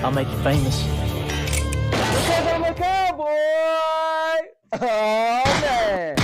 I'll make you famous. Because I'm a cowboy! Oh, man!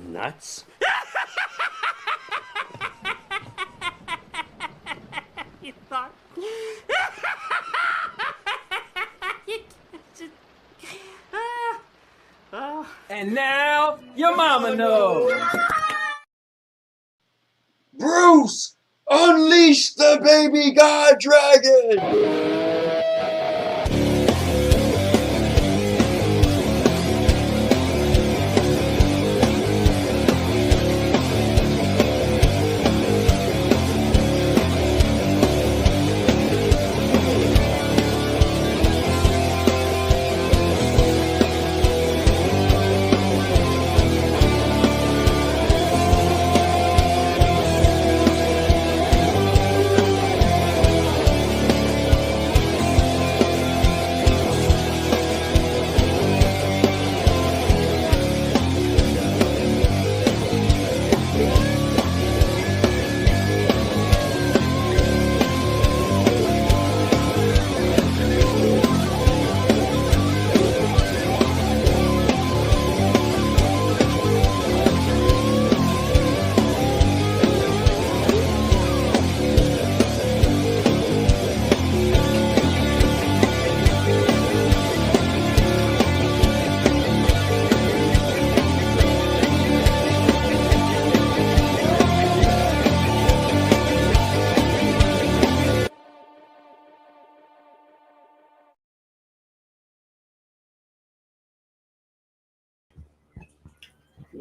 Nuts. You thought? And now, your mama knows. Bruce, unleash the baby god dragon!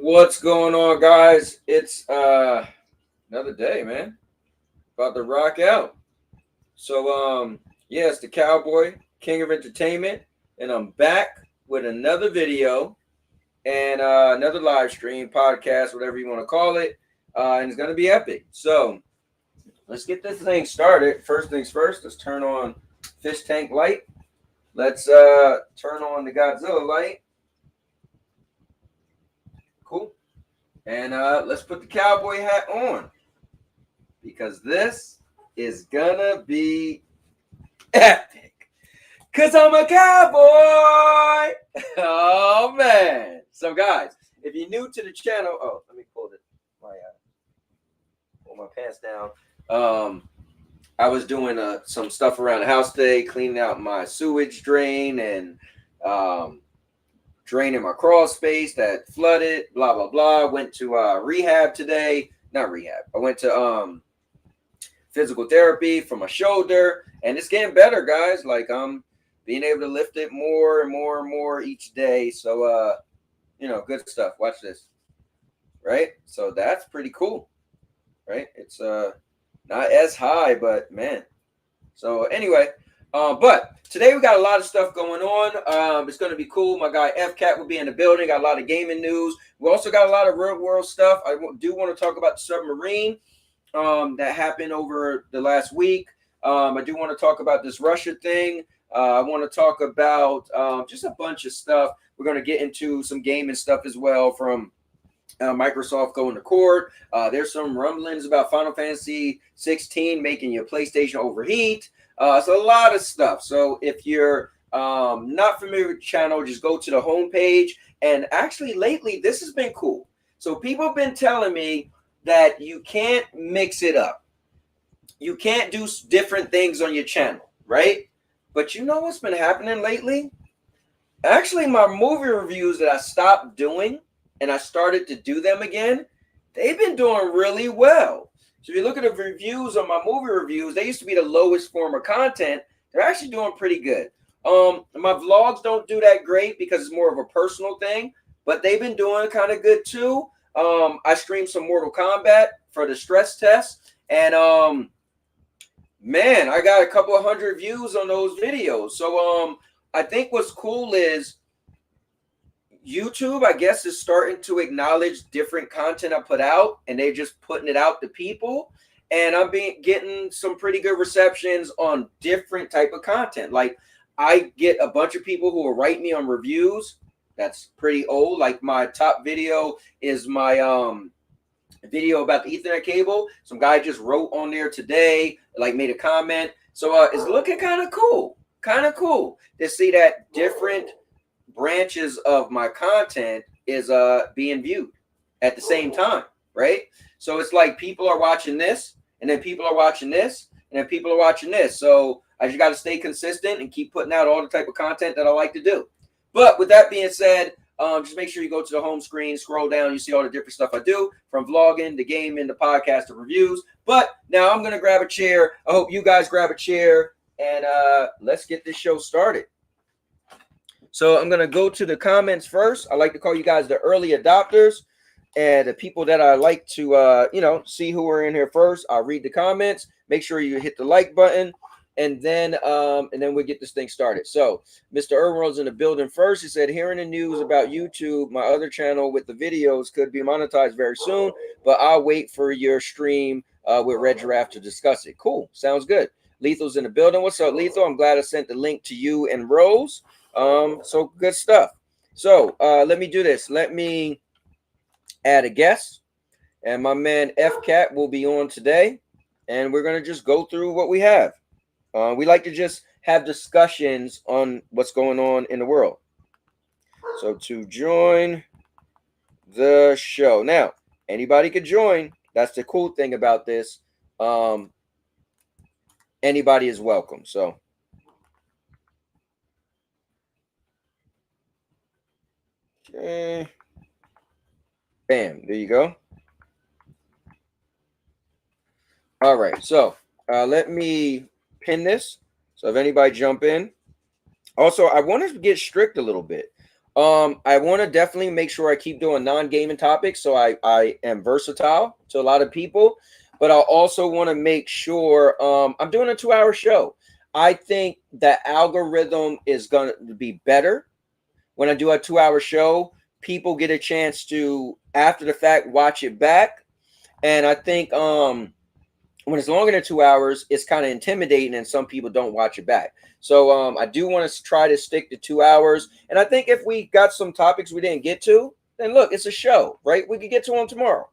What's going on, guys? It's another day, man. About to rock out. So yeah, it's the Cowboy, King of Entertainment, and I'm back with another video and another live stream, podcast, whatever you want to call it. And it's gonna be epic. So let's get this thing started. First things first, let's turn on fish tank light. Let's turn on the Godzilla light. Cool. And let's put the cowboy hat on, because this is gonna be epic. Cause I'm a cowboy. Oh man. So guys, if you're new to the channel, let me pull my pants down. I was doing some stuff around the house today, cleaning out my sewage drain and draining my crawl space that flooded, blah, blah, blah. Went to rehab today. Not rehab. I went to physical therapy for my shoulder, and it's getting better, guys. Like, I'm being able to lift it more and more and more each day. So, good stuff. Watch this. Right? So that's pretty cool. Right? It's not as high, but man. So anyway, but today we got a lot of stuff going on. It's going to be cool. My guy FCat will be in the building. Got a lot of gaming news. We also got a lot of real world stuff. I do want to talk about the submarine that happened over the last week. I do want to talk about this Russia thing. I want to talk about just a bunch of stuff. We're going to get into some gaming stuff as well, from Microsoft going to court. There's some rumblings about Final Fantasy 16 making your PlayStation overheat. It's a lot of stuff. So if you're not familiar with the channel, just go to the homepage. And actually, lately, this has been cool. So people have been telling me that you can't mix it up. You can't do different things on your channel, right? But you know what's been happening lately? Actually, my movie reviews that I stopped doing and I started to do them again, they've been doing really well. So if you look at the reviews on my movie reviews, they used to be the lowest form of content. They're actually doing pretty good. My vlogs don't do that great because it's more of a personal thing, but they've been doing kind of good too. I streamed some Mortal Kombat for the stress test, and man, I got a couple of hundred views on those videos. So I think what's cool is YouTube, I guess, is starting to acknowledge different content I put out, and they're just putting it out to people. And I'm getting some pretty good receptions on different type of content. Like I get a bunch of people who will write me on reviews. That's pretty old. Like my top video is my video about the Ethernet cable. Some guy just wrote on there today, like made a comment. So it's looking kind of cool to see that different branches of my content is being viewed at the same time, right? So it's like people are watching this, and then people are watching this, and then people are watching this. So I just got to stay consistent and keep putting out all the type of content that I like to do. But with that being said, just make sure you go to the home screen, scroll down, you see all the different stuff I do, from vlogging to gaming to podcast to reviews. But now I'm going to grab a chair. I hope you guys grab a chair, and let's get this show started. So I'm going to go to the comments first. I like to call you guys the early adopters and the people that I like to, see who are in here first. I'll read the comments. Make sure you hit the like button, and then we'll get this thing started. So Mr. Irwin's in the building first. He said, hearing the news about YouTube, my other channel with the videos could be monetized very soon, but I'll wait for your stream with Red Giraffe to discuss it. Cool. Sounds good. Lethal's in the building. What's up, Lethal? I'm glad I sent the link to you and Rose. So good stuff. So let me do this. Let me add a guest, and my man FCat will be on today, and we're going to just go through what we have. We like to just have discussions on what's going on in the world. So to join the show. Now, anybody could join. That's the cool thing about this. Anybody is welcome. So okay. Bam, there you go. All right, so let me pin this. So if anybody jump in. Also, I want to get strict a little bit. I want to definitely make sure I keep doing non-gaming topics, so I am versatile to a lot of people. But I also want to make sure I'm doing a 2-hour show. I think the algorithm is going to be better when I do a 2-hour show. People get a chance to, after the fact, watch it back. And I think when it's longer than 2 hours, it's kind of intimidating, and some people don't watch it back. So I do want to try to stick to 2 hours. And I think if we got some topics we didn't get to, then look, it's a show, right? We could get to them tomorrow.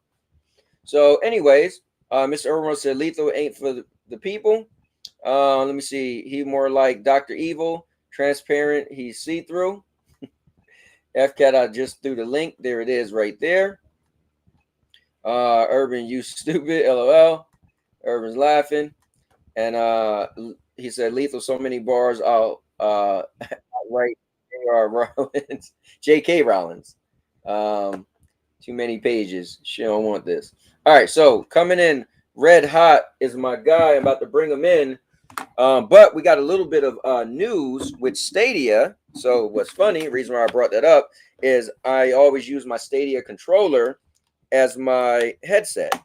So anyways, Mr. Irwin said lethal ain't for the people. Let me see. He more like Dr. Evil, transparent. He's see-through. FCat, I just threw the link. There it is right there. Urban, you stupid. LOL. Urban's laughing. And he said, lethal, so many bars. I'll write J.R. Rollins. J.K. Rollins. Too many pages. She don't want this. All right, so coming in red hot is my guy. I'm about to bring him in. But we got a little bit of news with Stadia. So what's funny, reason why I brought that up is I always use my Stadia controller as my headset.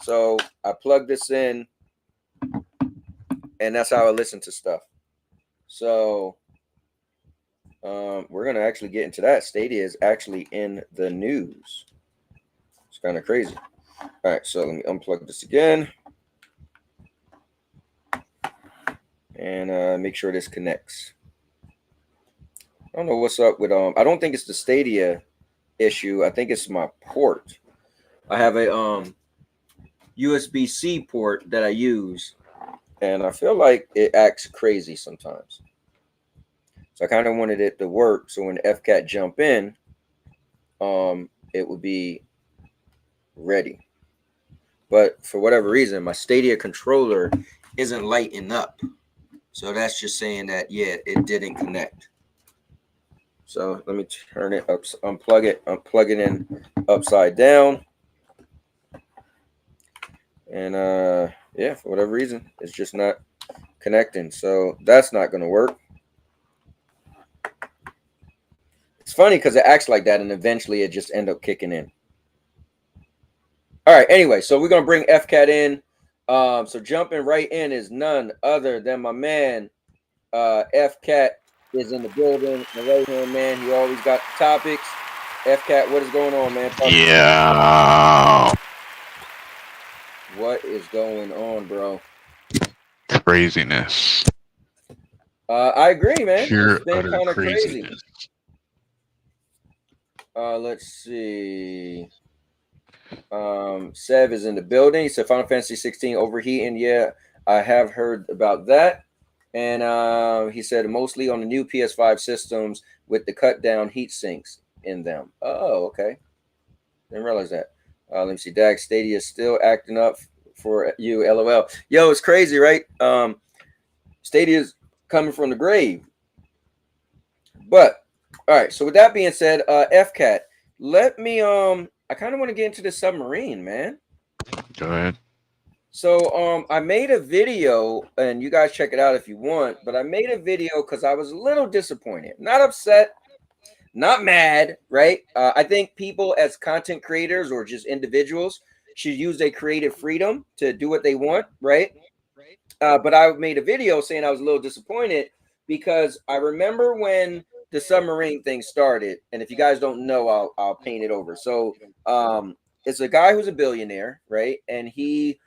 So I plug this in, and that's how I listen to stuff. So we're going to actually get into that. Stadia is actually in the news. It's kind of crazy. All right, so let me unplug this again. And make sure this connects. I don't know what's up with I don't think it's the Stadia issue. I think it's my port. I have a USB-C port that I use, and I feel like it acts crazy sometimes. So I kind of wanted it to work, so when FCat jump in, it would be ready. But for whatever reason, my Stadia controller isn't lighting up. So that's just saying that, yeah, it didn't connect. So let me turn it up, unplug it in upside down. And yeah, for whatever reason, it's just not connecting. So that's not going to work. It's funny because it acts like that and eventually it just end up kicking in. All right, anyway, so we're going to bring FCAT in. So jumping right in is none other than my man, FCAT is in the building. The right hand man, he always got the topics. FCAT, what is going on, man? Yeah. What is going on, bro? Craziness. I agree, man. Pure It's been utter kind of crazy. craziness. Let's see. Sev is in the building. He said Final Fantasy 16 overheating. Yeah, I have heard about that. And he said mostly on the new PS5 systems with the cut down heat sinks in them. Oh, okay. Didn't realize that. Let me see. Dag Stadia is still acting up for you. LOL. Yo, it's crazy, right? Stadia's coming from the grave. But all right. So with that being said, FCAT, let me I kind of want to get into the submarine, man. Go ahead. So I made a video, and you guys check it out if you want, but I made a video because I was a little disappointed. Not upset, not mad, right? I think people as content creators or just individuals should use their creative freedom to do what they want, right? But I made a video saying I was a little disappointed because I remember when the submarine thing started, and if you guys don't know, I'll paint it over. So it's a guy who's a billionaire, right? And he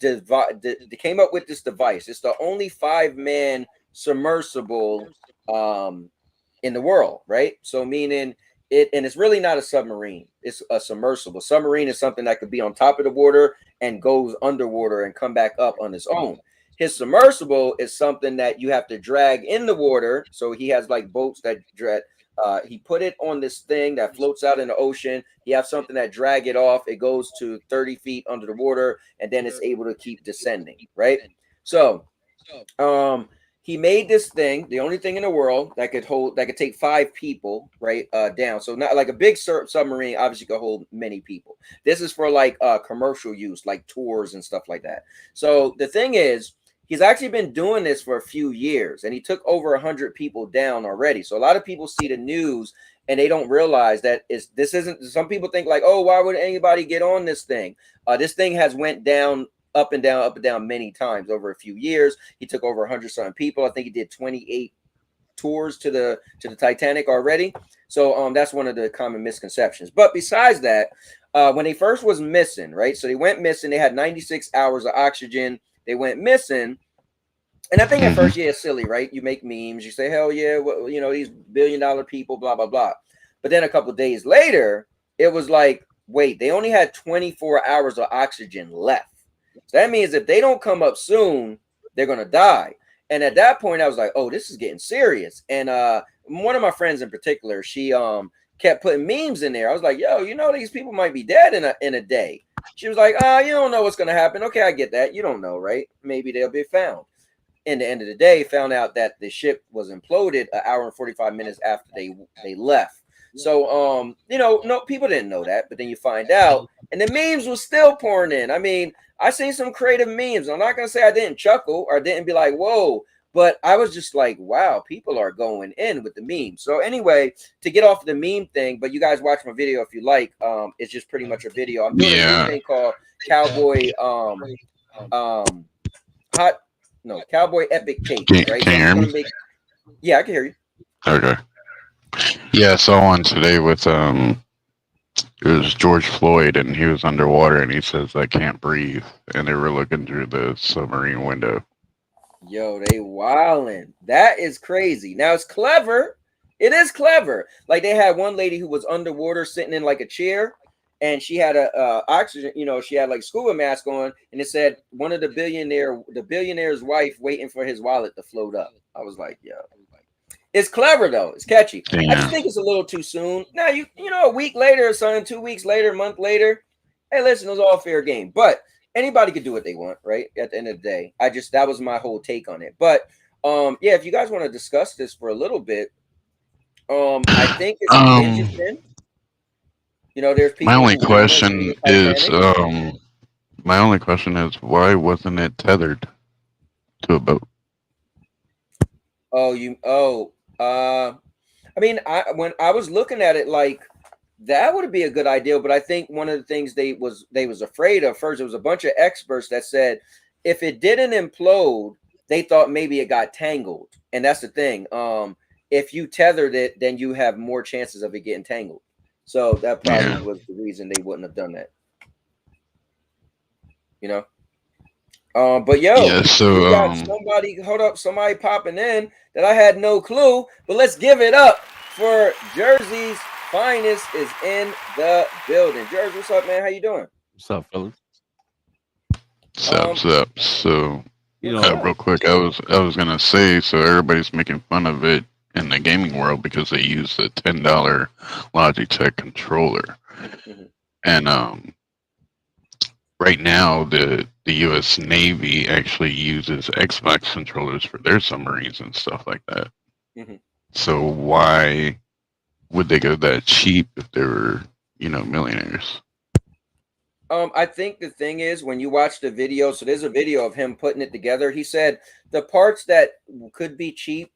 came up with this device. It's the only 5-man submersible in the world, right? So meaning it, and it's really not a submarine, it's a submersible. Submarine is something that could be on top of the water and goes underwater and come back up on its own. His submersible is something that you have to drag in the water. So he has like boats that drag. He put it on this thing that floats out in the ocean. He has something that drag it off. It goes to 30 feet under the water, and then it's able to keep descending, right? So he made this thing, the only thing in the world that could take 5 people, right, down. So not like a big submarine, obviously could hold many people. This is for like commercial use, like tours and stuff like that. So the thing is, he's actually been doing this for a few years, and he took over 100 people down already. So a lot of people see the news and they don't realize that this isn't. Some people think like, oh, why would anybody get on this thing? This thing has went down, up and down many times over a few years. He took over 100-something people. I think he did 28 tours to the Titanic already. So that's one of the common misconceptions. But besides that, when they first was missing, right? So they went missing. They had 96 hours of oxygen. They went missing. And I think at first, yeah, it's silly, right? You make memes. You say, hell yeah, well, you know, these billion-dollar people, blah, blah, blah. But then a couple of days later, it was like, wait, they only had 24 hours of oxygen left. So that means if they don't come up soon, they're going to die. And at that point, I was like, oh, this is getting serious. And one of my friends in particular, she kept putting memes in there. I was like, yo, you know, these people might be dead in a day. She was like, you don't know what's going to happen. Okay, I get that. You don't know, right? Maybe they'll be found. In the end of the day, found out that the ship was imploded an hour and 45 minutes after they left. So, you know, no, people didn't know that, but then you find out, and the memes was still pouring in. I mean, I seen some creative memes. I'm not going to say I didn't chuckle or didn't be like, whoa, but I was just like, wow, people are going in with the memes. So anyway, to get off the meme thing, but you guys watch my video if you like, it's just pretty much a video. I'm doing a new thing called Cowboy, Cowboy Epic Tape, right? Can you hear me? Yeah, I can hear you. Okay. Yeah, I saw one today with it was George Floyd, and he was underwater, and he says, I can't breathe, and they were looking through the submarine window. Yo, they wildin'. That is crazy. Now it's clever. It is clever. Like they had one lady who was underwater sitting in like a chair, and she had a oxygen, you know, she had like scuba mask on, and it said one of the billionaire's wife waiting for his wallet to float up. I was like, yo. It's clever though. It's catchy. Yeah. I just think it's a little too soon. Now you know, a week later or something, 2 weeks later, a month later. Hey, listen, it was all fair game. But anybody could do what they want, right? At the end of the day, that was my whole take on it. But yeah, if you guys want to discuss this for a little bit, I think it's Um, interesting. You know, there's my people only who want it in question the is, Titanic. why wasn't it tethered to a boat? I mean, when I was looking at it, like that would be a good idea. But I think one of the things they was afraid of first, it was a bunch of experts that said if it didn't implode, they thought maybe it got tangled, and that's the thing. If you tethered it, then you have more chances of it getting tangled. So that probably Yeah. was the reason they wouldn't have done that. You know. But Yeah. yo, we So got somebody. Hold up, somebody popping in that I had no clue. But let's give it up for Jersey's finest is in the building. Jersey, what's up, man? How you doing? What's up, fellas? sup. So You What's know, up? real quick, I was gonna say, so everybody's making fun of it in the gaming world because they use the $10 Logitech controller, Mhm. and right now the U.S. Navy actually uses Xbox controllers for their submarines and stuff like that. Mhm. So why would they go that cheap if they were, millionaires? I think the thing is when you watch the video, so there's a video of him putting it together. He said the parts that could be cheap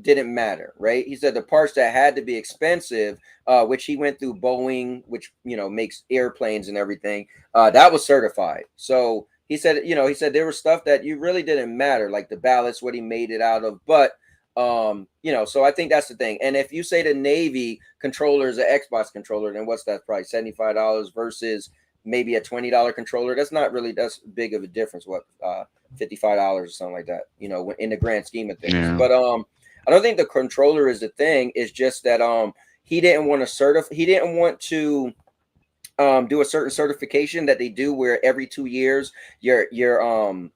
didn't matter, right? He said the parts that had to be expensive, which he went through Boeing, which makes airplanes and everything, that was certified. So he said, there was stuff that you really didn't matter, like the ballast, what he made it out of, but so I think that's the thing. And if you say the Navy controller is an Xbox controller, then what's that price? $75 versus maybe a $20 controller. That's big of a difference. What, $55 or something like that, in the grand scheme of things. Yeah. But I don't think the controller is the thing. It's just that he didn't want to do a certain certification that they do where every 2 years your thing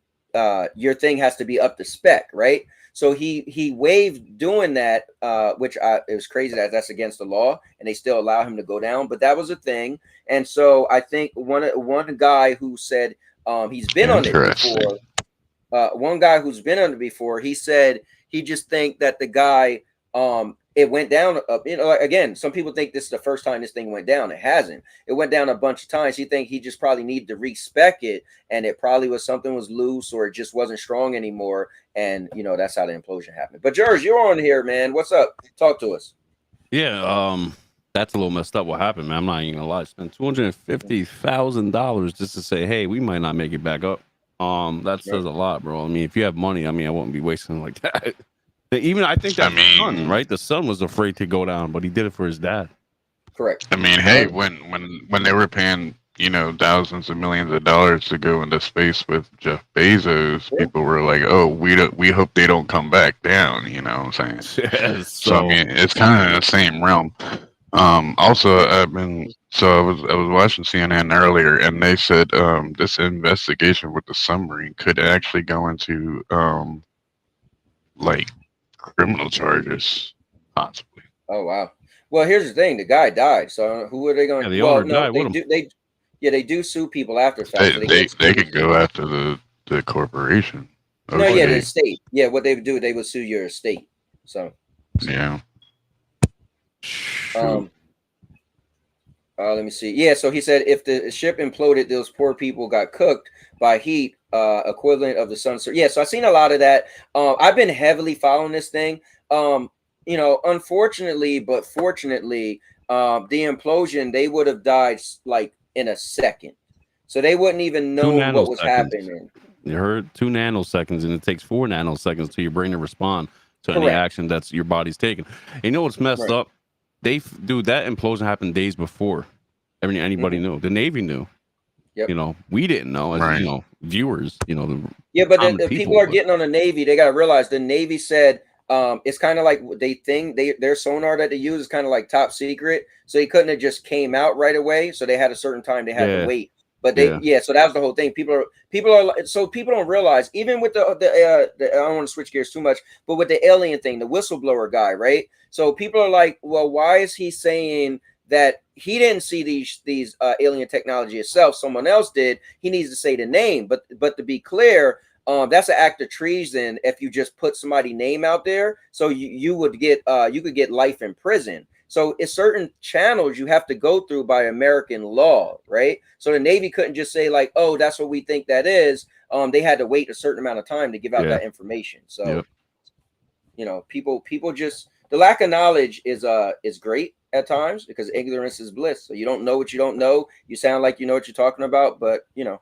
has to be up to spec, right? So he waived doing that, which it was crazy that that's against the law, and they still allow him to go down. But that was a thing, and so I think one guy who said he's been on it Interesting. before. One guy who's been on it before, he said he just think that the guy it went down. Again, some people think this is the first time this thing went down. It hasn't. It went down a bunch of times. He think he just probably needed to respec it, and it probably was something was loose or it just wasn't strong anymore. And that's how the implosion happened. But George, you're on here, man. What's up? Talk to us. yeah, that's a little messed up. What happened, man? I'm not even gonna lie. Spent $250,000 just to say, hey, we might not make it back up. That says a lot, bro. I mean, if you have money, I wouldn't be wasting like that. Even I think that the son, right? The son was afraid to go down, but he did it for his dad. Correct. I mean, hey, when they were paying, thousands of millions of dollars to go into space with Jeff Bezos, people were like, "Oh, we hope they don't come back down." You know what I'm saying? Yes, So I mean, it's kind of in the same realm. Also, I was watching CNN earlier, and they said this investigation with the submarine could actually go into like criminal charges, possibly. Oh wow. Well, here's the thing: the guy died. So who are they going? Yeah, the Well, owner no, died they with do. They do sue people after the fact. They could go after the corporation. No, yeah, the Okay. estate. Yeah, what they would do, they would sue your estate. So Yeah. Shoot. let me see. Yeah, so he said if the ship imploded, those poor people got cooked by heat, equivalent of the sun. Yeah, so I've seen a lot of that. I've been heavily following this thing. Unfortunately, but fortunately, the implosion, they would have died like in a second. So they wouldn't even know what was happening. You heard 2 nanoseconds, and it takes 4 nanoseconds to your brain to respond to any Correct. action that's your body's taking. And you know what's messed Right. up? Dude, that implosion happened days before anybody knew. The Navy knew. Yep. We didn't know as Right. Viewers. Yeah, but the people are getting on the Navy. They got to realize the Navy said it's kind of like their sonar that they use is kind of like top secret. So he couldn't have just came out right away. So they had a certain time they had to wait. But so that was the whole thing. People don't realize, even with the I don't want to switch gears too much, but with the alien thing, the whistleblower guy, right? So people are like, well, why is he saying that he didn't see these alien technology itself. Someone else did. He needs to say the name. But to be clear, that's an act of treason if you just put somebody's name out there. So you would get you could get life in prison. So it's certain channels you have to go through by American law, right? So the Navy couldn't just say like, oh, that's what we think that is. They had to wait a certain amount of time to give out that information. So, you know, people just, the lack of knowledge is great at times because ignorance is bliss. So you don't know what you don't know. You sound like you know what you're talking about, but you know.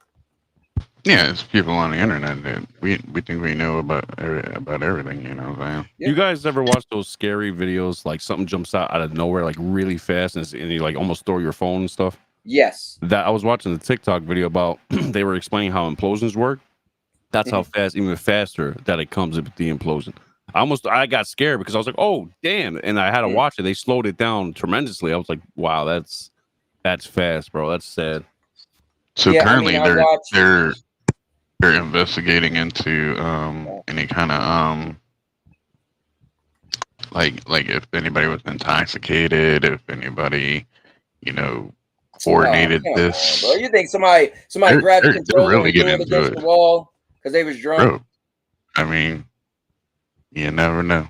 Yeah, it's people on the internet that we think we know about everything, you know what I'm saying? You guys ever watch those scary videos, like something jumps out of nowhere, like really fast, and you like almost throw your phone and stuff? Yes. That I was watching a TikTok video about, they were explaining how implosions work. That's how fast, even faster, that it comes with the implosion. I got scared because I was like, oh damn, and I had to watch it. They slowed it down tremendously. I was like, wow, that's fast, bro. That's sad. So currently they're investigating into any kind of like if anybody was intoxicated, if anybody, you know, coordinated this. On, bro. You think somebody grabbed the controller really and threw it against the wall because they was drunk? Bro, I mean, you never know.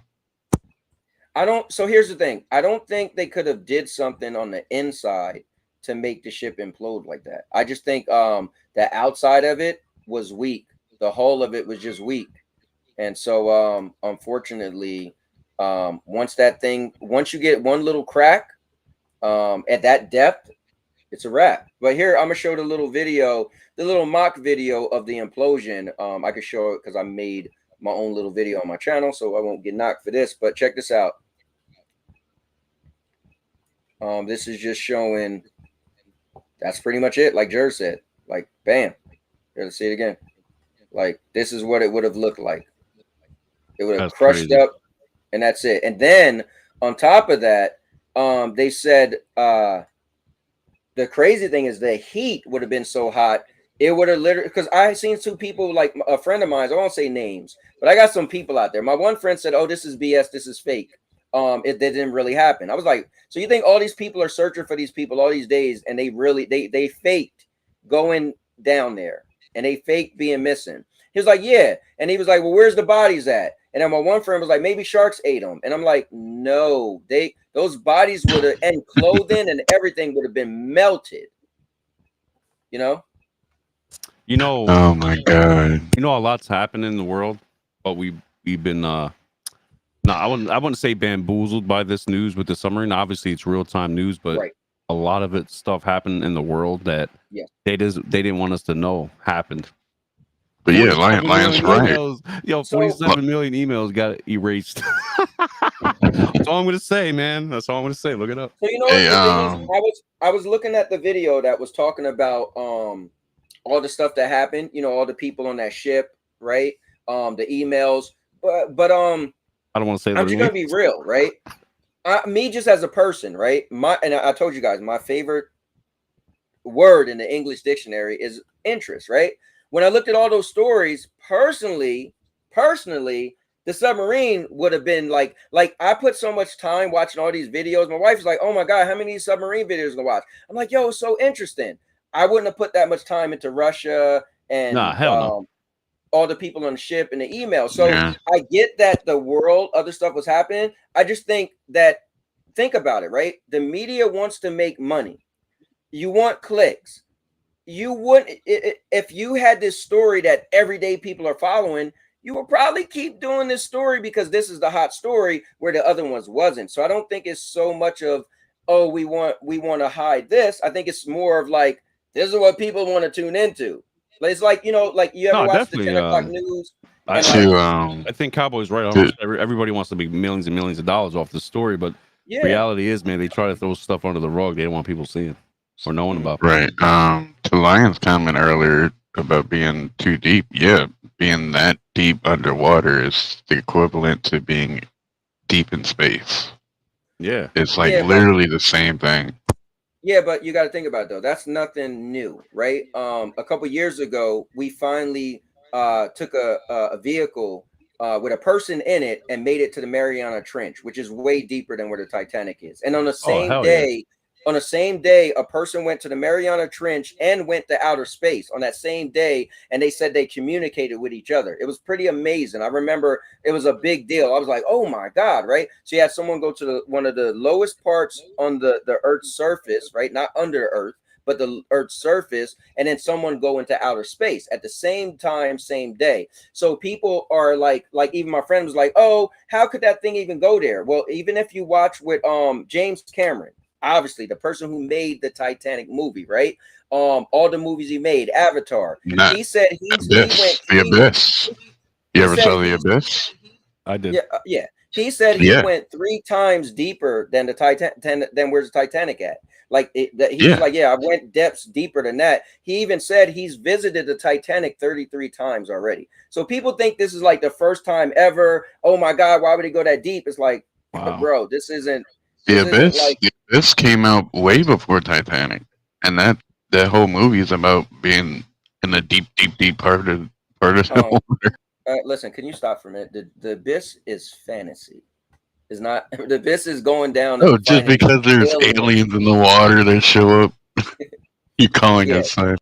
So here's the thing. I don't think they could have did something on the inside to make the ship implode like that. I just think the outside of it was weak. The whole of it was just weak. And so unfortunately, once you get one little crack at that depth, it's a wrap. But here I'm gonna show the little video, the little mock video of the implosion. I could show it because I made my own little video on my channel, so I won't get knocked for this. But check this out. This is just showing. That's pretty much it. Like Jer said, like bam. Let's see it again. Like this is what it would have looked like. It would have crushed up, and that's it. And then on top of that, they said the crazy thing is the heat would have been so hot. It would have literally, because I seen two people, like a friend of mine, I won't say names, but I got some people out there. My one friend said, oh, this is BS, this is fake. It didn't really happen. I was like, so you think all these people are searching for these people all these days, and they faked going down there, and they faked being missing? He was like, yeah. And he was like, well, where's the bodies at? And then my one friend was like, maybe sharks ate them. And I'm like, no, those bodies would have, and clothing and everything would have been melted. You know? You know, oh my god. You know, a lot's happened in the world, but we've been no, I wouldn't say bamboozled by this news with the submarine. Obviously, it's real time news, but a lot of it stuff happened in the world that they didn't want us to know happened. But yeah, Lion's right. Yo, 47 million emails got erased. That's all I'm gonna say, man. That's all I'm gonna say. Look it up. So you know, I was looking at the video that was talking about all the stuff that happened. You know, all the people on that ship, right? The emails, but I don't want to say. I'm just gonna be real, right? Me, just as a person, right? I told you guys, my favorite word in the English dictionary is interest, right? When I looked at all those stories, personally, the submarine would have been like I put so much time watching all these videos. My wife's like, oh my God, how many submarine videos to watch? I'm like, yo, it's so interesting. I wouldn't have put that much time into Russia and all the people on the ship and the email. So I get that the world, other stuff was happening. I just think about it, right? The media wants to make money. You want clicks. You wouldn't, if you had this story that everyday people are following, you will probably keep doing this story because this is the hot story where the other ones wasn't. So I don't think it's so much of, oh, we want to hide this. I think it's more of like, this is what people want to tune into. It's like, you know, like you ever watch the 10 o'clock news? I think Cowboy's right. Everybody wants to make millions and millions of dollars off the story, but reality is, man, they try to throw stuff under the rug. They don't want people seeing or knowing about. Right. To Lion's comment earlier about being too deep, being that deep underwater is the equivalent to being deep in space. Yeah. It's like literally the same thing. Yeah, but you got to think about it, though. That's nothing new, right? A couple years ago, we finally took a vehicle with a person in it and made it to the Mariana Trench, which is way deeper than where the Titanic is. And on the same day, on the same day, a person went to the Mariana Trench and went to outer space on that same day, and they said they communicated with each other. It was pretty amazing. I remember it was a big deal. I was like, oh my God, right? So you had someone go to one of the lowest parts on the Earth's surface, right? Not under the Earth, but the Earth's surface, and then someone go into outer space at the same time, same day. So people are like even my friend was like, oh, how could that thing even go there? Well, even if you watch with James Cameron, obviously the person who made the Titanic movie, right? All the movies he made, Avatar. Not He said he went the Abyss. You ever saw the Abyss? I did. yeah, yeah. He said he went 3 times deeper than the Titanic. Than where's the Titanic at? Like he was like, yeah, I went depths deeper than that. He even said he's visited the Titanic 33 times already. So people think this is like the first time ever. Oh my God, why would he go that deep? It's like, Wow. bro, this isn't. The Abyss. The Abyss came out way before Titanic, and that whole movie is about being in the deep part of the water. Listen, can you stop for a minute? The Abyss is fantasy. Is not the Abyss is going down. No, just because there's aliens in the water that show up. You're calling us science.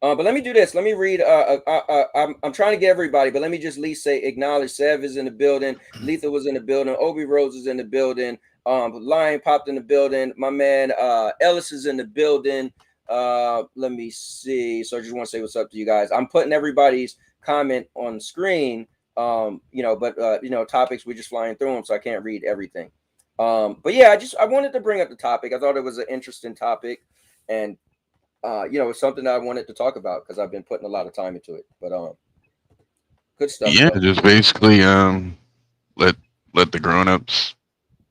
But let me do this. Let me read. I'm trying to get everybody, but let me just at least say acknowledge Sev is in the building. Letha was in the building. Obi Rose is in the building. Lion popped in the building. My man Ellis is in the building. Let me see. So I just want to say what's up to you guys. I'm putting everybody's comment on screen. But topics, we're just flying through them, so I can't read everything. But yeah, I wanted to bring up the topic. I thought it was an interesting topic, and it's something that I wanted to talk about because I've been putting a lot of time into it. But good stuff. Yeah, just basically let the grown-ups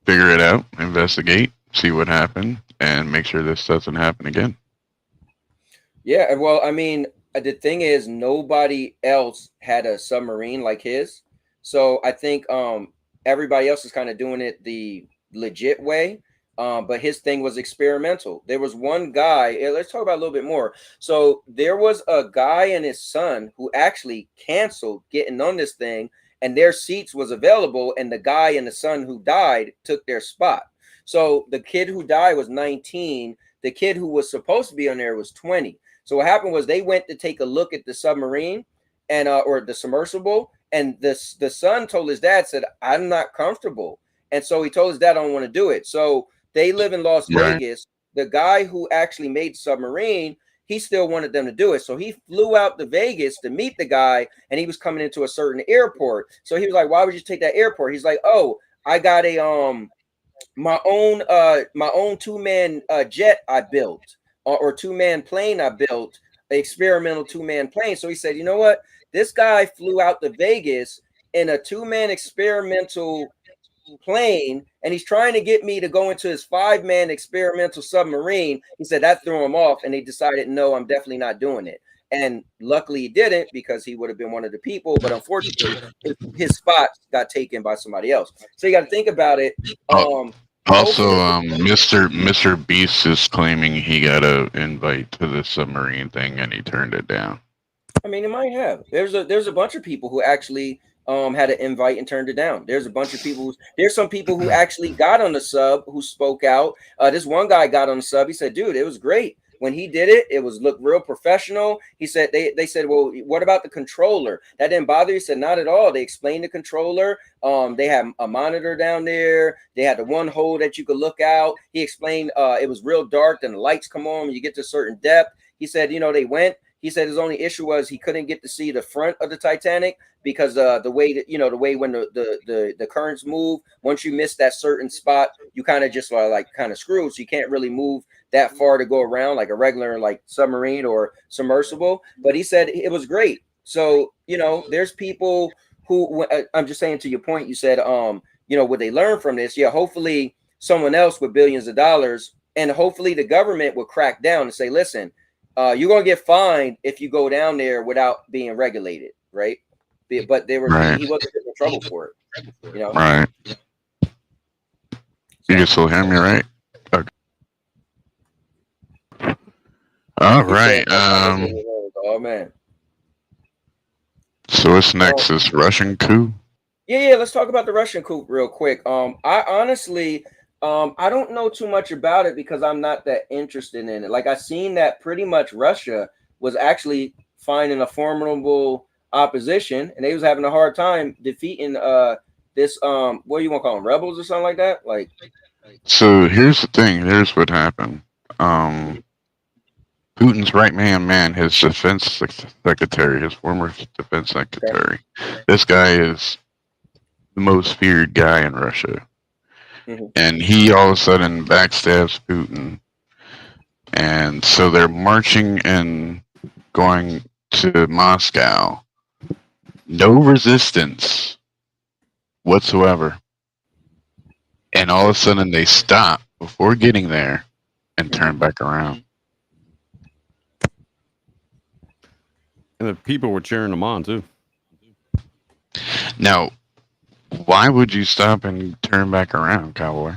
figure it out, investigate, see what happened, and make sure this doesn't happen again. Yeah, well, I mean, the thing is, nobody else had a submarine like his, so I think everybody else is kind of doing it the legit way. But his thing was experimental. There was one guy. Let's talk about a little bit more. So there was a guy and his son who actually canceled getting on this thing, and their seats was available, and the guy and the son who died took their spot. So the kid who died was 19. The kid who was supposed to be on there was 20. So what happened was they went to take a look at the submarine and or the submersible, and the son told his dad, said, I'm not comfortable. And so he told his dad, I don't want to do it. So they live in Las Vegas. The guy who actually made Submarine, he still wanted them to do it. So he flew out to Vegas to meet the guy, and he was coming into a certain airport. So he was like, why would you take that airport? He's like, oh, I got a my own 2-man jet I built, or 2-man plane I built, an experimental 2-man plane. So he said, you know what? This guy flew out to Vegas in a 2-man experimental plane, and he's trying to get me to go into his 5-man experimental submarine. He said that threw him off, and they decided, no, I'm definitely not doing it. And luckily he didn't, because he would have been one of the people, but unfortunately his spot got taken by somebody else. So you got to think about it. Also, Mr. Beast is claiming he got an invite to the submarine thing, and he turned it down. I mean, it might have. There's a bunch of people who actually had an invite and turned it down. There's a bunch of people. There's some people who actually got on the sub who spoke out. This one guy got on the sub. He said, "Dude, it was great when he did it. It was looked real professional." He said they said, "Well, what about the controller? That didn't bother you?" He said, "Not at all. They explained the controller. They had a monitor down there. They had the one hole that you could look out." He explained it was real dark, and the lights come on when you get to a certain depth. He said, they went. He said his only issue was he couldn't get to see the front of the Titanic because the way that the way when the currents move, once you miss that certain spot, you kind of just like kind of screwed. So you can't really move that far to go around like a regular like submarine or submersible. But he said it was great. So there's people who, I'm just saying to your point, you said would they learn from this? Yeah, hopefully someone else with billions of dollars, and hopefully the government will crack down and say, listen, you're gonna get fined if you go down there without being regulated, right? But he wasn't getting in trouble for it, Right. You can still hear me, right? Okay. All right. Oh man. So what's next? This Russian coup? Yeah. Let's talk about the Russian coup real quick. I honestly, I don't know too much about it because I'm not that interested in it. Like I seen that pretty much Russia was actually finding a formidable opposition, and they was having a hard time defeating this what do you want to call them, rebels or something like that? Like, So here's the thing. Here's what happened. Um, Putin's right hand man, his defense secretary, his former defense secretary. This guy is the most feared guy in Russia. Mhm. And he all of a sudden backstabs Putin. And so they're marching and going to Moscow. No resistance whatsoever. And all of a sudden they stop before getting there and turn back around. And the people were cheering them on too. Now, why would you stop and turn back around, Cowboy?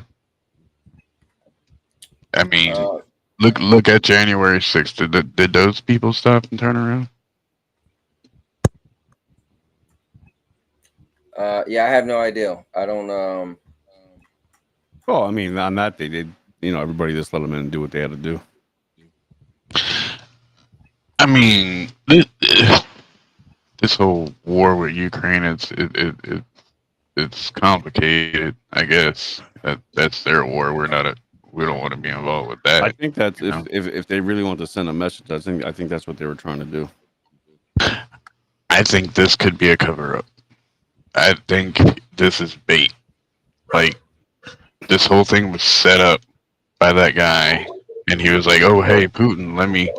I mean, look at January 6th. Did those people stop and turn around? Yeah, I have no idea. I don't. Well, I mean, on that they did. You know, everybody just let them in and do what they had to do. I mean, this whole war with Ukraine, it's complicated. I guess that's their war. We don't want to be involved with that. I think that's if they really want to send a message. I think that's what they were trying to do. I think this could be a cover up. I think this is bait. Like this whole thing was set up by that guy, and he was like, "Oh, hey, Putin, let me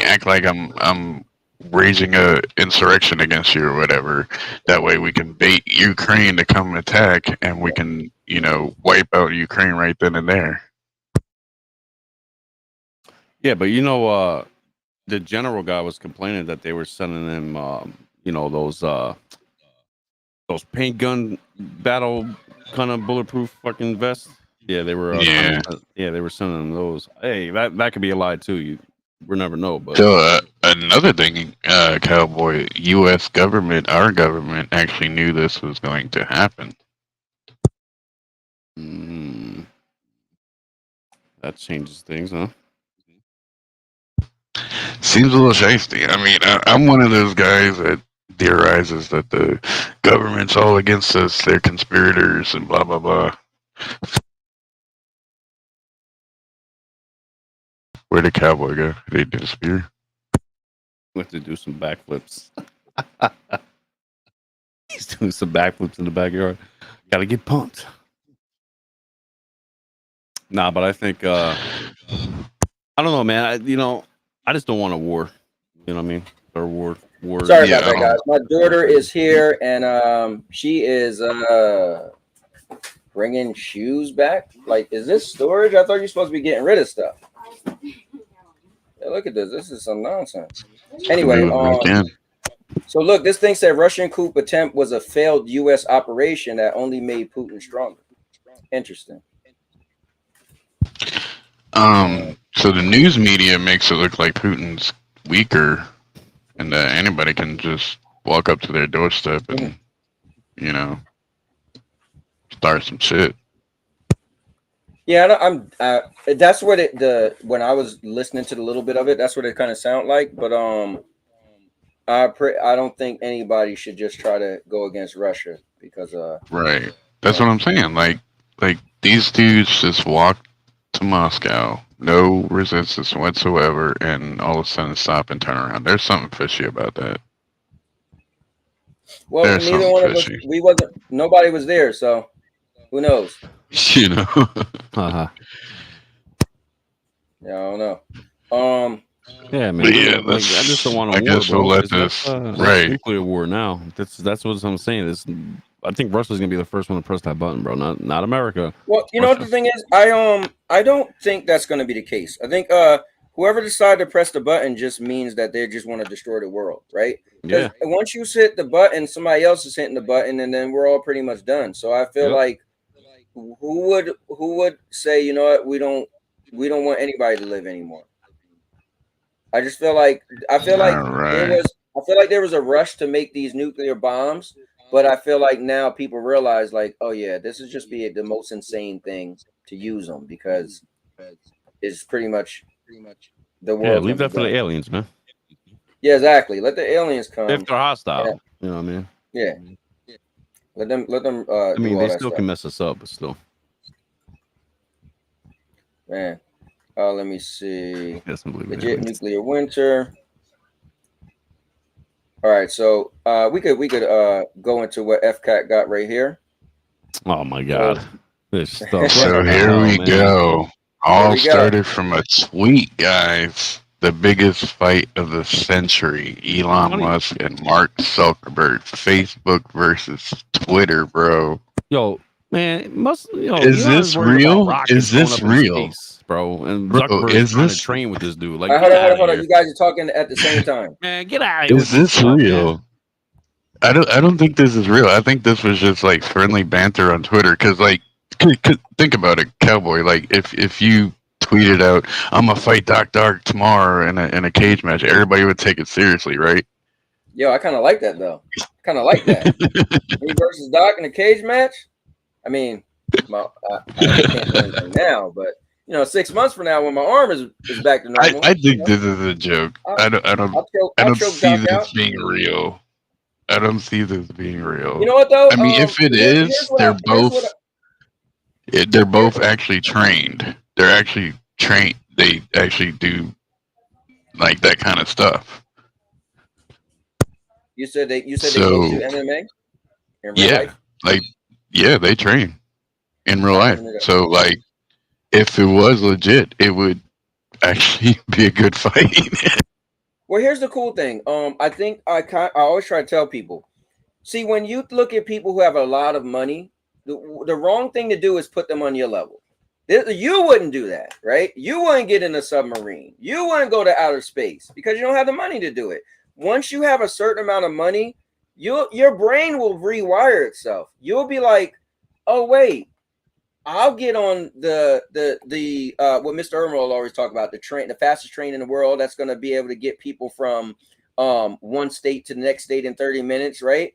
act like I'm raising a insurrection against you or whatever. That way we can bait Ukraine to come attack, and we can, wipe out Ukraine right then and there." Yeah, but the general guy was complaining that they were sending him, those paint gun battle kind of bulletproof fucking vests. Yeah, they were. They were sending them those. Hey, that could be a lie too. We'll never know. But So another thing, Cowboy, U.S. government, our government actually knew this was going to happen. That changes things, huh? Seems a little shifty. I mean, I'm one of those guys that theorizes that the government's all against us. They're conspirators and blah blah blah. Where'd the cowboy go? Did he disappear? We have to do some backflips. He's doing some backflips in the backyard. Gotta get pumped. Nah, but I think I don't know, man. I just don't want a war. You know what I mean? Or war. Sorry about that, guys. My daughter is here, and she is bringing shoes back. Like, is this storage? I thought you were supposed to be getting rid of stuff. Yeah, look at this. This is some nonsense. Anyway, so look, this thing said Russian coup attempt was a failed U.S. operation that only made Putin stronger. Interesting. So the news media makes it look like Putin's weaker, and anybody can just walk up to their doorstep and, start some shit. Yeah, that's what when I was listening to the little bit of it, that's what it kind of sounded like. But I don't think anybody should just try to go against Russia because right. That's what I'm saying. Like these dudes just walked to Moscow, no resistance whatsoever, and all of a sudden stop and turn around. There's something fishy about that. Well, neither one of us, nobody was there, so who knows? Uh-huh. Yeah, I don't know. Yeah, man. Yeah, I just don't want a war. I guess we'll let this right. Nuclear war now. That's what I'm saying. I think Russia's gonna be the first one to press that button, bro. Not America. Well, you know what the thing is, I don't think that's gonna be the case. I think whoever decided to press the button just means that they just want to destroy the world, right? Yeah. Once you hit the button, somebody else is hitting the button, and then we're all pretty much done. So I feel like who would say, you know what, we don't want anybody to live anymore. I feel like there was a rush to make these nuclear bombs But I feel like now people realize, like, oh yeah, this is just be the most insane thing to use them because it's pretty much the Yeah, world's leave gonna that be for the done. aliens, man. Yeah, exactly. Let the aliens If come. they're hostile, And, you know what I mean. yeah, let them I do mean, all they that still stuff, can mess us up, but still. man. Let me see. Yes, I believe in Legit aliens. nuclear winter. All right, so we could go into what FCAT got right here. Oh my So, god, this stuff. What So the here hell, we man? go. Here All we go. started from a tweet, guys. The biggest fight of the century. Elon Funny. Musk and Mark Zuckerberg. Facebook versus Twitter, bro. Yo, man, Is Elon is this worried about real? rockets Is going this up in real? space, bro, and Bro, Zuckerberg's is trying to this train with this dude. all Like, right, get out of hold on. here, You guys are talking at the same time. man. Get out of here with is this this stuff, man. real? I don't think this is real. I think this was just like friendly banter on Twitter. Cause like, think about it, cowboy. Like if you tweeted out, "I'm gonna fight Doc Dark tomorrow in a cage match," everybody would take it seriously, right? Yo, I kind of like that though. Kind of like that. Me versus Doc in a cage match. I mean, I can't do anything now, but 6 months from now, when my arm is back to normal, I think this is a joke. I'll, I I'll don't choke see Doc this out. being real. I don't see this being You real. know what though? I mean, if it Here's is, what I they're here's both actually trained. They're actually trained. They actually do like that kind of stuff. you said they both So do MMA in real yeah, life. like yeah, they train in real I life. never knew that. So like, if it was legit, it would actually be a good fight. Well, here's the cool thing. I think I always try to tell people. See, when you look at people who have a lot of money, the wrong thing to do is put them on your level. You wouldn't do that, right? You wouldn't get in a submarine. You wouldn't go to outer space because you don't have the money to do it. Once you have a certain amount of money, your brain will rewire itself. You'll be like, oh wait, I'll get on the what Mr. Irma will always talk about, the fastest train in the world that's going to be able to get people from one state to the next state in 30 minutes, right?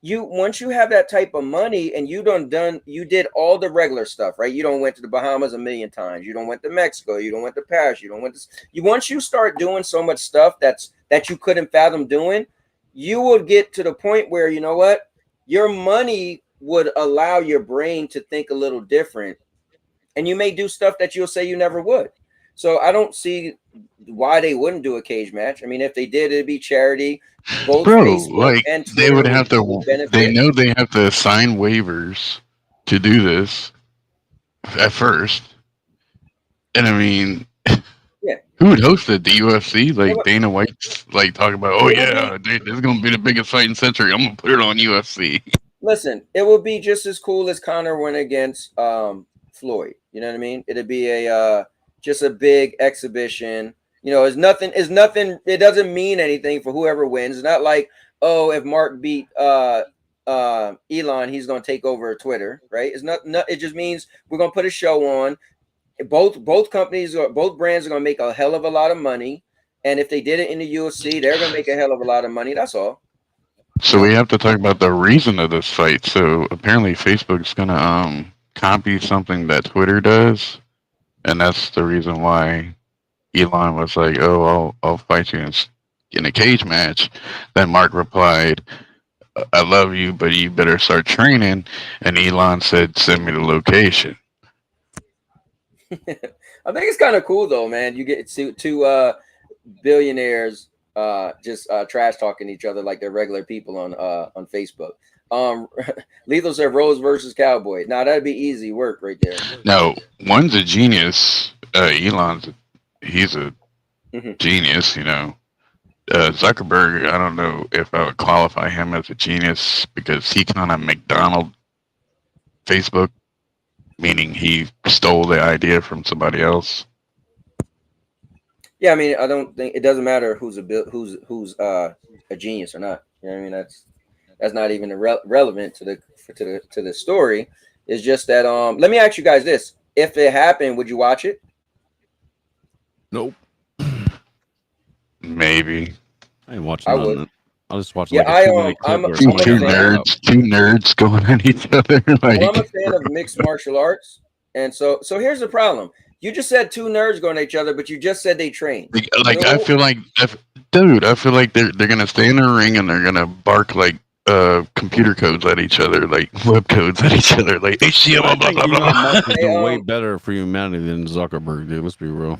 Once you have that type of money and you did all the regular stuff, right? You don't went to the Bahamas a million times. You don't went to Mexico. You don't went to Paris. You don't went to once you start doing so much stuff that you couldn't fathom doing, you will get to the point where you know what? Your money would allow your brain to think a little different. And you may do stuff that you'll say you never would. So I don't see why they wouldn't do a cage match. I mean, if they did, it'd be charity. Both Bro, Facebook like and they Twitter would have to. would benefit. They know they have to sign waivers to do this at first, and I mean, Yeah. who would host it? The UFC? Like Yeah, Dana White's like talking about, oh yeah, this is gonna be the biggest fight in century. I'm gonna put it on UFC. Listen, it would be just as cool as Conor went against Floyd. You know what I mean? It'd be a just a big exhibition. It's nothing. It doesn't mean anything for whoever wins. It's not like, oh, if Mark beat Elon, he's gonna take over Twitter, right? It's not. It just means we're gonna put a show on. Both companies or both brands are gonna make a hell of a lot of money. And if they did it in the UFC, they're gonna make a hell of a lot of money. That's all. So we have to talk about the reason of this fight. So apparently Facebook's gonna copy something that Twitter does, and that's the reason why Elon was like, "Oh, I'll fight you in a cage match." Then Mark replied, "I love you, but you better start training." And Elon said, "Send me the location." I think it's kind of cool though, man. You get two billionaires just trash talking each other like they're regular people on Facebook. Lethal said Rose versus Cowboy. Now that'd be easy work right there. No, one's a genius. He's a genius. Zuckerberg, I don't know if I would qualify him as a genius because he kind of McDonald Facebook, meaning he stole the idea from somebody else. Yeah, I mean, I don't think it doesn't matter who's a genius or not. You know what I mean? That's not even relevant to the story. It's just that let me ask you guys this: if it happened, would you watch it? Nope. Maybe. I ain't watching I none would. of it. I'll just watch Yeah, like a 2 minute clip I'm where Two, I'm a somebody two got knocked fan. out. nerds going at each other. Well, I'm a Like, fan of mixed martial arts, and so here's the problem. You just said two nerds going at each other, but you just said they train. I feel like, dude, I feel like they're gonna stay in a ring and they're gonna bark like computer codes at each other, like web codes at each other, like HTML I blah think blah Elon blah. Musk is Hey, doing way better for humanity than Zuckerberg, dude. Let's be real.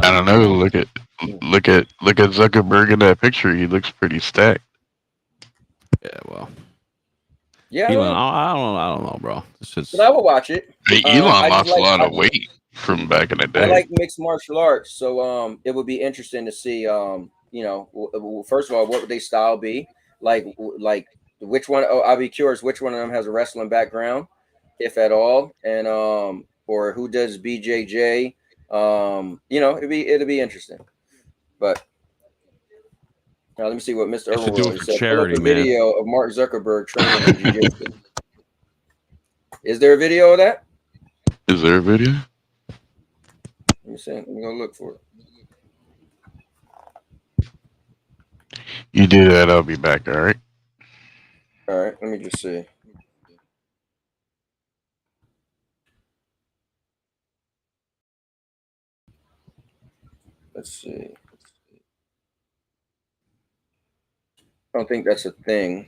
I Like, don't come know. on. Look at Zuckerberg in that picture. He looks pretty stacked. Yeah, well, yeah, I Elon, know, I don't know, bro. It's but I just will watch it. Hey, Elon I just lost a like lot of weight from back in the I day. like mixed martial arts, so it would be interesting to see first of all, what would they style be like which one? Oh, I'll be curious which one of them has a wrestling background, if at all, and or who does BJJ. It'd be interesting. But now let me see what Mr. they should do Urban it for said. Pull up charity, a man. video of Mark Zuckerberg training in jiu-jitsu. Is there a video of that? Is there a video? Let me see. Let me go look for it. You do that, I'll be back. All right. All right, let me just see. Let's see. I don't think that's a thing.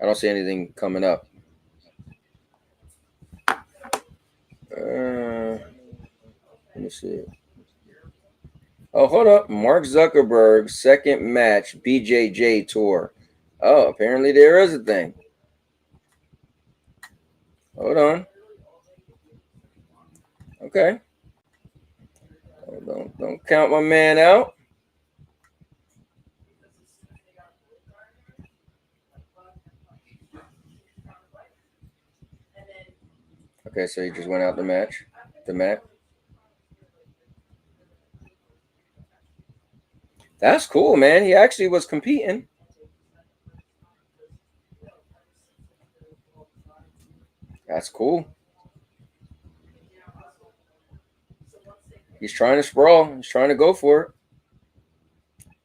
I don't see anything coming up. Let me see. Oh, hold up. Mark Zuckerberg's second match BJJ tour. Oh, apparently there is a thing. Hold on. Okay. Don't count my man out. Okay, so he just went out the match. The match. That's cool, man. He actually was competing. That's cool. He's trying to sprawl. He's trying to go for it.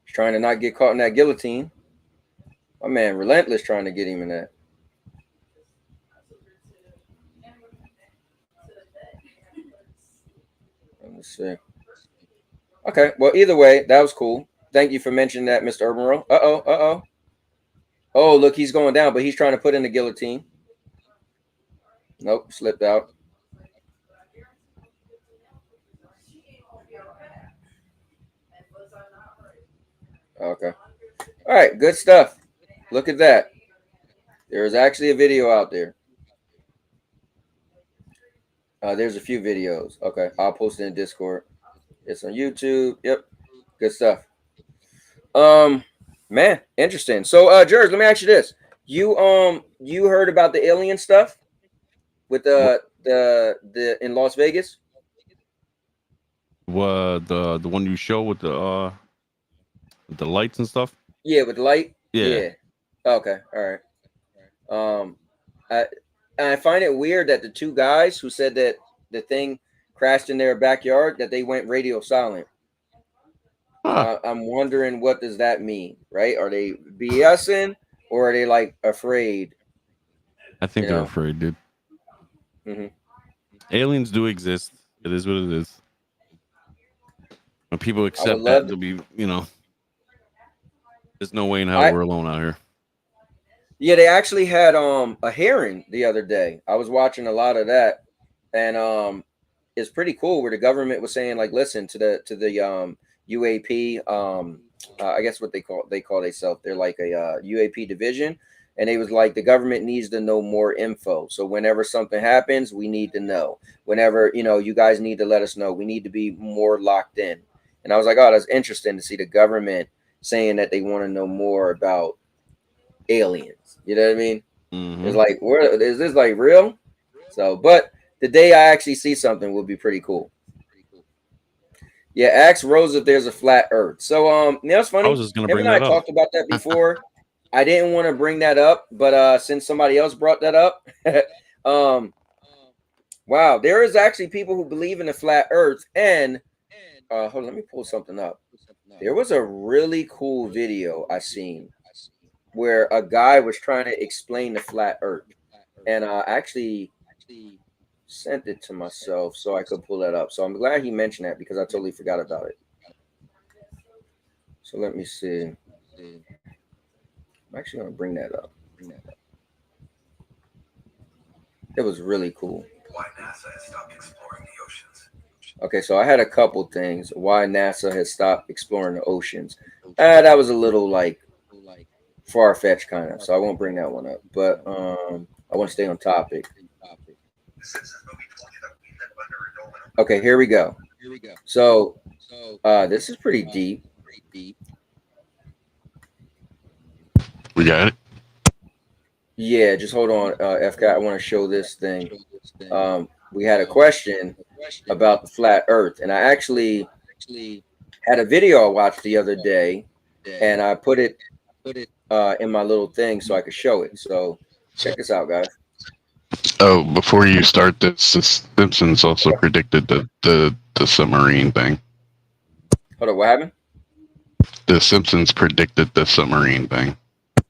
He's trying to not get caught in that guillotine. My man, Relentless, trying to get him in that. Let me see. Okay, well, either way, that was cool. Thank you for mentioning that, Mr. Urban. Uh-oh. Oh, look, he's going down, but he's trying to put in the guillotine. Nope, slipped out. Okay. All right, good stuff. Look at that. There is actually a video out there. There's a few videos. Okay, I'll post it in Discord. It's on YouTube. Yep, good stuff. Man, interesting. So, George, let me ask you this: you heard about the alien stuff with the in Las Vegas? The one you show with the lights and stuff. Yeah, with the light. Yeah. Okay. All right. I find it weird that the two guys who said that the thing crashed in their backyard that they went radio silent. Huh. I'm wondering what does that mean, right? Are they BSing or are they like afraid? I think they're afraid, dude. Mm-hmm. Aliens do exist. It is what it is. When people accept that, they'll be, there's no way in hell we're alone out here. Yeah, they actually had a hearing the other day. I was watching a lot of that, and it's pretty cool where the government was saying like, listen to the UAP. I guess what they call themselves. They're like a UAP division, and they was like the government needs to know more info. So whenever something happens, we need to know. Whenever you guys need to let us know. We need to be more locked in. And I was like, oh, that's interesting to see the government saying that they want to know more about aliens. You know what I mean? Mm-hmm. It's like, where is this like real? So, but the day I actually see something will be pretty cool. Yeah, ask Rose if there's a flat Earth. So, it's funny. I was just gonna Him bring and I that up. talked about that before. I didn't want to bring that up, but since somebody else brought that up, wow, there is actually people who believe in the flat Earth. And hold on, let me pull something up. There was a really cool video I seen where a guy was trying to explain the flat Earth, and I actually sent it to myself so I could pull that up. So I'm glad he mentioned that because I totally forgot about it. So let me see. I'm actually gonna bring that up. It was really cool. Why NASA has stopped exploring the oceans. Okay, so I had a couple things. Why NASA has stopped exploring the oceans. That was a little like far-fetched kind of, so I won't bring that one up. But I want to stay on topic. Okay, here we go. So this is pretty deep. We got it. Yeah, just hold on, FK. I want to show this thing. We had a question about the flat Earth, and I actually had a video I watched the other day, and I put it in my little thing so I could show it. So check this out, guys. Oh, before you start this, the Simpsons also predicted the submarine thing. Hold on, what happened? The Simpsons predicted the submarine thing.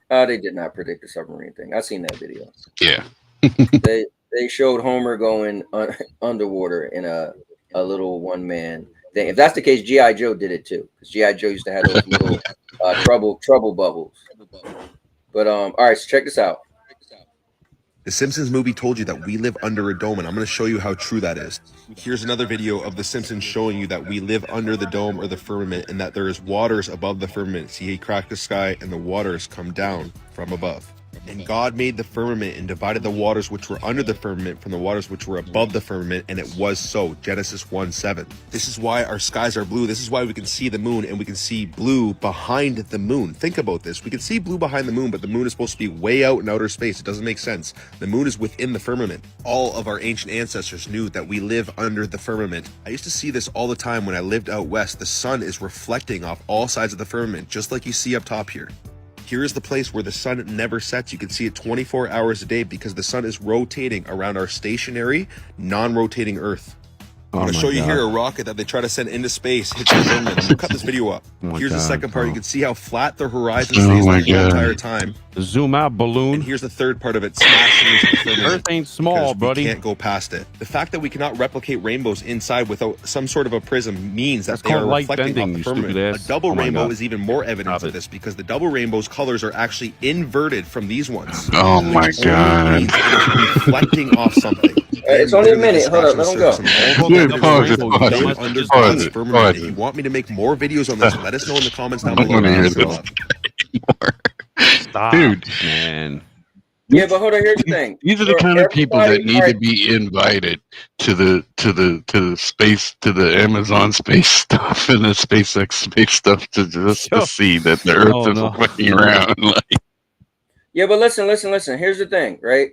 They did not predict the submarine thing. I seen that video. Yeah. They showed Homer going underwater in a little one-man thing. If that's the case, G.I. Joe did it too. Because G.I. Joe used to have those little trouble bubbles. But all right, so check this out. The Simpsons movie told you that we live under a dome, and I'm going to show you how true that is. Here's another video of The Simpsons showing you that we live under the dome or the firmament, and that there is waters above the firmament. See, he cracked the sky, and the waters come down from above. And God made the firmament and divided the waters which were under the firmament from the waters which were above the firmament, and it was so. Genesis 1:7. This is why our skies are blue. This is why we can see the moon, and we can see blue behind the moon. Think about this. We can see blue behind the moon, but the moon is supposed to be way out in outer space. It doesn't make sense. The moon is within the firmament. All of our ancient ancestors knew that we live under the firmament. I used to see this all the time when I lived out west. The sun is reflecting off all sides of the firmament, just like you see up top here. Here is the place where the sun never sets. You can see it 24 hours a day because the sun is rotating around our stationary, non-rotating Earth. I'm going to show you here a rocket that they try to send into space hits the firmament. I'm going to cut this video up. Here's the second part. You can see how flat the horizon stays the whole entire time. The zoom out balloon. And here's the third part of it, smashing into the firmament. Earth ain't small, buddy. We can't go past it. The fact that we cannot replicate rainbows inside without some sort of a prism means that they are reflecting off the firmament. A double rainbow is even more evidence of this because the double rainbow's colors are actually inverted from these ones. Oh my God. It is reflecting off something. It's only a minute. Hold up, let him go. Dude, pause it. If you want me to make more videos on this, let us know in the comments down below. Stop, dude, man. Yeah, but hold on. Here's the thing. These are the kind of people that need to be invited to the space, to the Amazon space stuff and the SpaceX space stuff to see that the Earth is fucking around. Like, yeah, but listen. Here's the thing, right?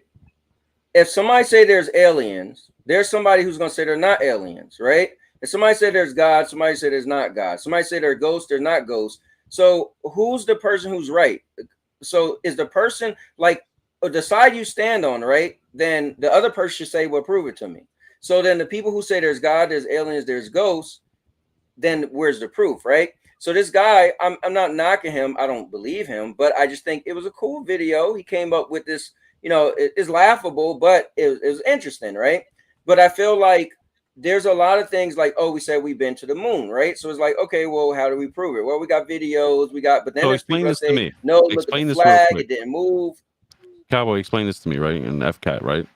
If somebody say there's aliens, there's somebody who's gonna say they're not aliens, right? If somebody say there's God, somebody say there's not God. Somebody say they're ghosts, they're not ghosts. So who's the person who's right? So is the person like the side you stand on, right? Then the other person should say, well, prove it to me. So then the people who say there's God, there's aliens, there's ghosts, then where's the proof, right? So this guy, I'm not knocking him. I don't believe him, but I just think it was a cool video. He came up with this, you know, it's laughable, but it was interesting, right? But I feel like there's a lot of things like, oh, we said we've been to the moon, right? So it's like, okay, well, how do we prove it? Well, we got videos, but then so explain this to me. No, look at the flag, it didn't move. Cowboy, explain this to me, right? In FCAT, right?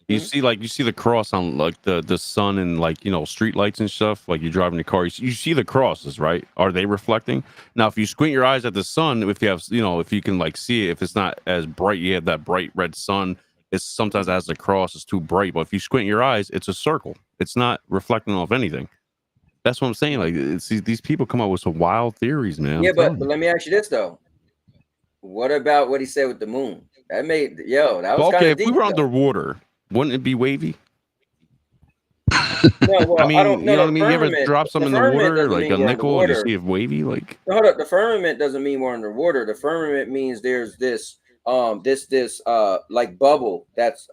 You see the cross on like the sun and like, you know, street lights and stuff. Like you're driving the car, you see the crosses, right? Are they reflecting? Now, if you squint your eyes at the sun, if you have, you know, if you can like see it, if it's not as bright, you have that bright red sun. It's sometimes as the cross is too bright, but if you squint your eyes, it's a circle. It's not reflecting off anything. That's what I'm saying. Like these people come up with some wild theories, man. Yeah, but let me ask you this though. What about what he said with the moon? That made that was okay. If we were underwater, wouldn't it be wavy? No, well, I mean, I don't, you know what I mean? You ever drop something in the water, like a nickel, and you see it wavy? Like, hold up, the firmament doesn't mean we're underwater. The firmament means there's this like bubble that's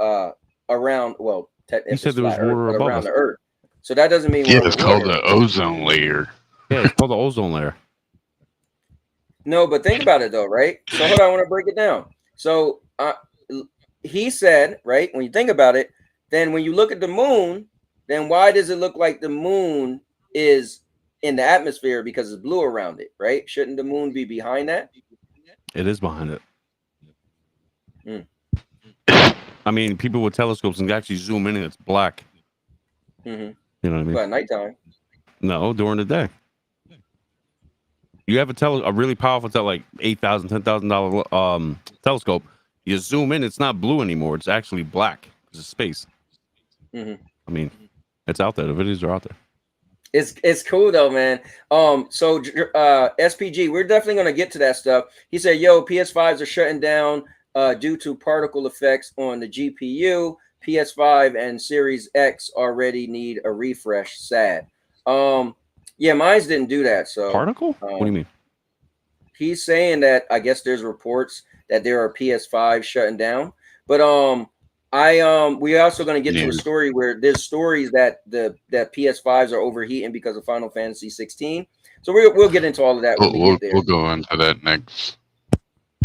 around. Well, you said there was water above around the Earth, so that doesn't mean it's called the ozone layer. Yeah, it's called the ozone layer. No, but think about it though, right? So hold on, I want to break it down. So he said, right, when you think about it, then when you look at the moon, then why does it look like the moon is in the atmosphere? Because it's blue around it, right? Shouldn't the moon be behind that? It is behind it. Mm. I mean, people with telescopes and actually zoom in and it's black. Mm-hmm. You know what I mean? But at nighttime. No, during the day. You have a really powerful like $8,000, $10,000 telescope. You zoom in, it's not blue anymore. It's actually black. It's space. Mm-hmm. I mean, it's out there. The videos are out there. It's cool though, man. So SPG, we're definitely gonna get to that stuff. He said, "Yo, PS5s are shutting down due to particle effects on the GPU. PS5 and Series X already need a refresh. Sad." Yeah, mine didn't do that. So particle? What do you mean? He's saying that I guess there's reports that there are PS5 shutting down, but we're also going to get to a story where there's stories that that PS5s are overheating because of Final Fantasy 16. So we'll get into all of that when we get there. We'll go into that next.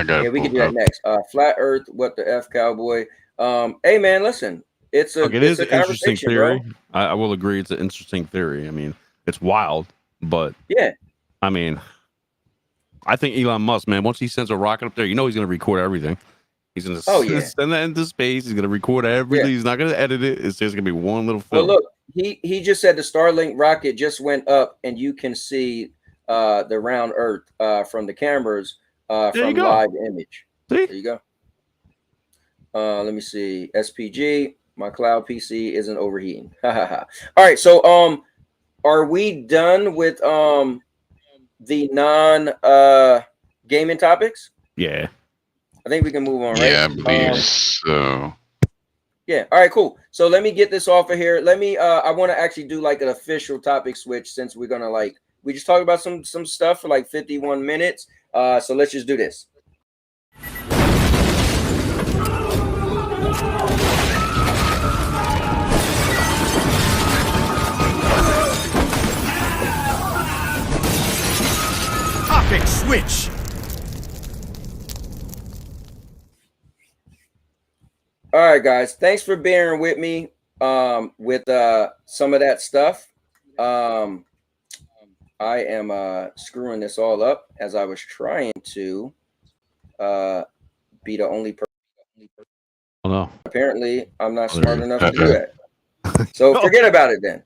Yeah, we can do that next. Flat Earth, what the F, cowboy? Hey man, listen, it's an interesting theory. I will agree, it's an interesting theory. I mean, it's wild, but yeah, I mean, I think Elon Musk, man, once he sends a rocket up there, you know he's going to record everything. He's going to send that into space. He's going to record everything. Yeah. He's not going to edit it. It's just going to be one little film. Well, look, he just said the Starlink rocket just went up, and you can see the round Earth from the cameras from live image. See? There you go. Let me see. SPG, my cloud PC isn't overheating. All right, so are we done with the non gaming topics? Yeah. I think we can move on, right? Yeah, I believe so. Yeah. All right, cool. So let me get this off of here. Let me I want to actually do like an official topic switch since we're gonna we just talked about some stuff for like 51 minutes. So let's just do this. Topic switch. All right, guys. Thanks for bearing with me with some of that stuff. I am screwing this all up as I was trying to be the only person. Oh, no. Apparently, I'm not smart enough to do that. So forget about it then.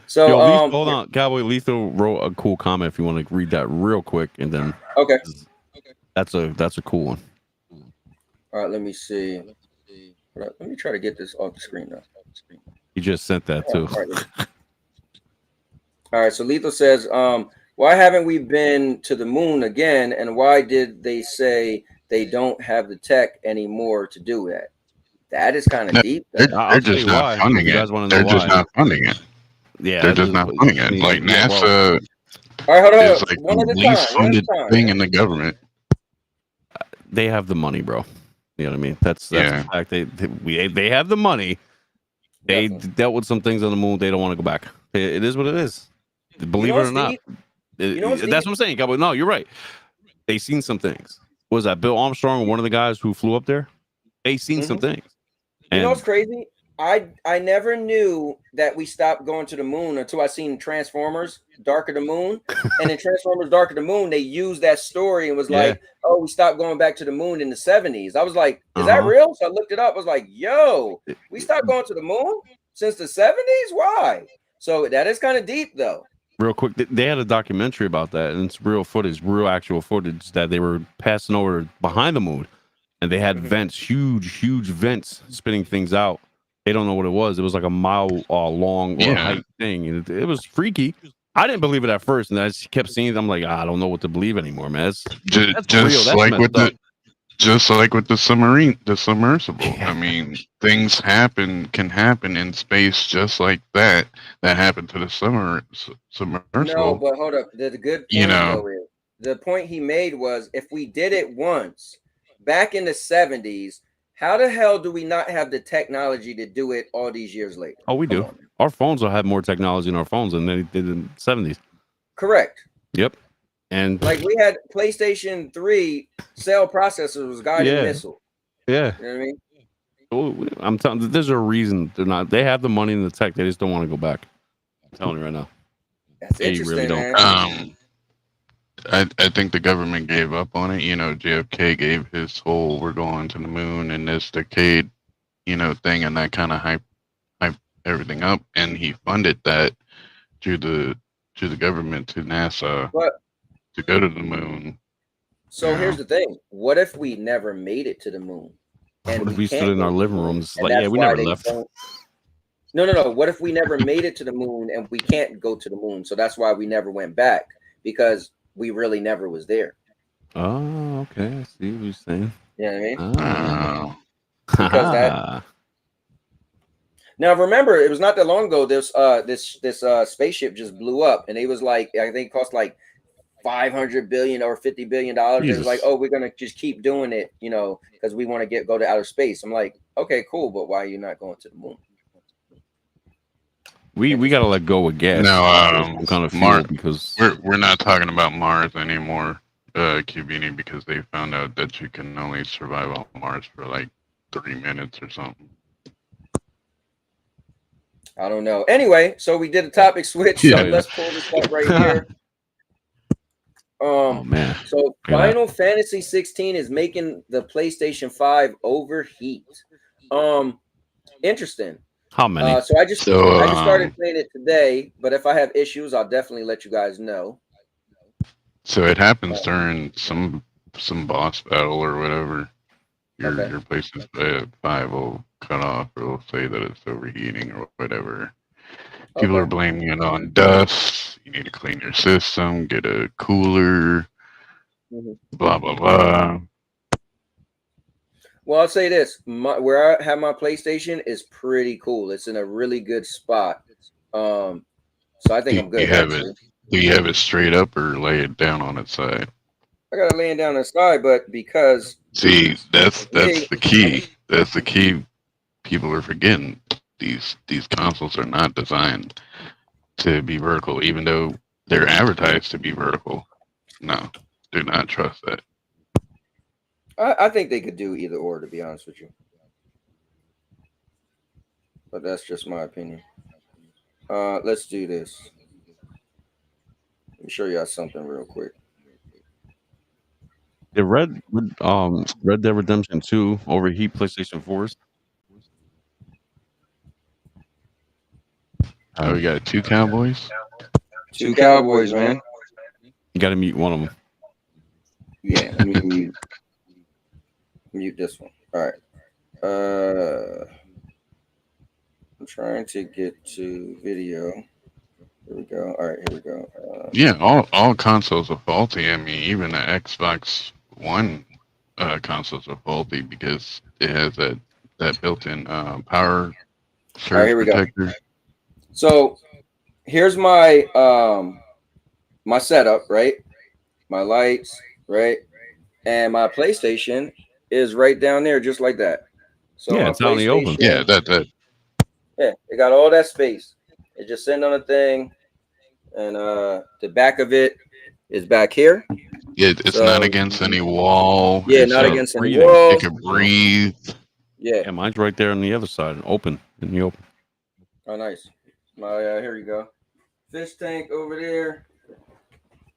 So yo, hold on. Cowboy Lethal wrote a cool comment if you want to read that real quick, and then that's a cool one. All right, let me see. Let me try to get this off the screen now. He just sent that too. All right, so Lethal says, why haven't we been to the moon again, and why did they say they don't have the tech anymore to do that? That is kind of deep. They're just not funding it. They're just not funding it. Yeah, they're just not funding it. Like NASA all right, is like the least funded thing in the government. They have the money, bro. You know what I mean? That's the fact. They have the money. They dealt with some things on the moon. They don't want to go back. It is what it is. Believe it or not. That's what I'm saying, Cowboy. No, you're right. They seen some things. Was that Bill Armstrong, one of the guys who flew up there? They seen some things. You know what's crazy? I never knew that we stopped going to the moon until I seen Transformers Dark of the Moon. And in Transformers Dark of the Moon, they used that story and was like, oh, we stopped going back to the moon in the 70s. I was like, is that real? So I looked it up. I was like, yo, we stopped going to the moon since the 70s? Why? So that is kind of deep, though. Real quick, they had a documentary about that, and it's real footage, real actual footage that they were passing over behind the moon. And they had vents, huge vents spitting things out. They don't know what it was. It was like a mile long or height thing. And it was freaky. I didn't believe it at first. And I just kept seeing it. I'm like, I don't know what to believe anymore, man. That's just real. like with the submarine, the submersible. I mean, things can happen in space just like that happened to the submersible. No, but hold up. The good point, though, is the point he made was if we did it once back in the 70s, how the hell do we not have the technology to do it all these years later? Oh, we do. Our phones will have more technology in our phones than they did in the 70s. Correct. Yep. And Like we had PlayStation 3 cell processors was guided Yeah. missile. yeah, You know what I mean? I'm telling you, there's a reason they're not. They have the money and the tech. They just don't want to go back. I'm telling you right now. That's They really interesting, don't. man. I think the government gave up on it. You know, JFK gave his whole "we're going to the moon in this decade," thing, and that kind of hype everything up, and he funded that to the government, to NASA, But to go to the moon. so Yeah. here's the thing: what if we never made it to the moon? And What if we we stood can't in go our to the living moon, rooms? and Like, yeah, that's we why never they left. don't. No. What if we never made it to the moon and we can't go to the moon? So that's why we never went back, because we really never was there. Oh, okay. I see what you're saying. You know what I mean? Oh. Because that. Now remember, it was not that long ago. This spaceship just blew up, and it was like, I think it cost like $500 billion or $50 billion. It was like, Jesus. oh, we're gonna just keep doing it, because we want to go to outer space. I'm like, okay, cool, but why are you not going to the moon? We gotta let go of gas No, or some kind of fuel because we're not talking about Mars anymore, Cubini, because they found out that you can only survive on Mars for like 3 minutes or something. I don't know. Anyway, so we did a topic switch. So Yeah. let's pull this up right here. oh man. So Final Fantasy 16 is making the PlayStation 5 overheat. Interesting. How many? So I just started playing it today, but if I have issues, I'll definitely let you guys know. So it happens during some boss battle or whatever. Your PlayStation 5 will cut off, or will say that it's overheating or whatever. People are blaming it on dust. You need to clean your system, get a cooler, blah blah blah. Well, I'll say this: where I have my PlayStation is pretty cool. It's in a really good spot. So I think I'm good. Do you have it straight up or lay it down on its side? I got it laying down on the side, but because that's the key. That's the key. People are forgetting these consoles are not designed to be vertical, even though they're advertised to be vertical. No, do not trust that. I think they could do either or, to be honest with you. But that's just my opinion. Let's do this. Let me show you guys something real quick. The Red Dead Redemption 2 overheat PlayStation 4s. Oh, we got 2 Cowboys? 2 Cowboys, man. You got to mute one of them. Yeah, let me mute this one. All right. I'm trying to get to video. Here we go. All right, here we go. Yeah, all consoles are faulty. I mean, even the Xbox One consoles are faulty because it has that built-in power surge here we protector. go. So here's my my setup, right? My lights, right? And my PlayStation is right down there, just like that. So yeah, my it's out in the open. Yeah, that. Yeah, it got all that space. It just sitting on a thing, and the back of it is back here. Yeah, it's not against any wall. Yeah, it's not against any breathing. wall. It can breathe. Yeah, mine's right there on the other side, open in the open. Oh, nice. My here you go. Fish tank over there. You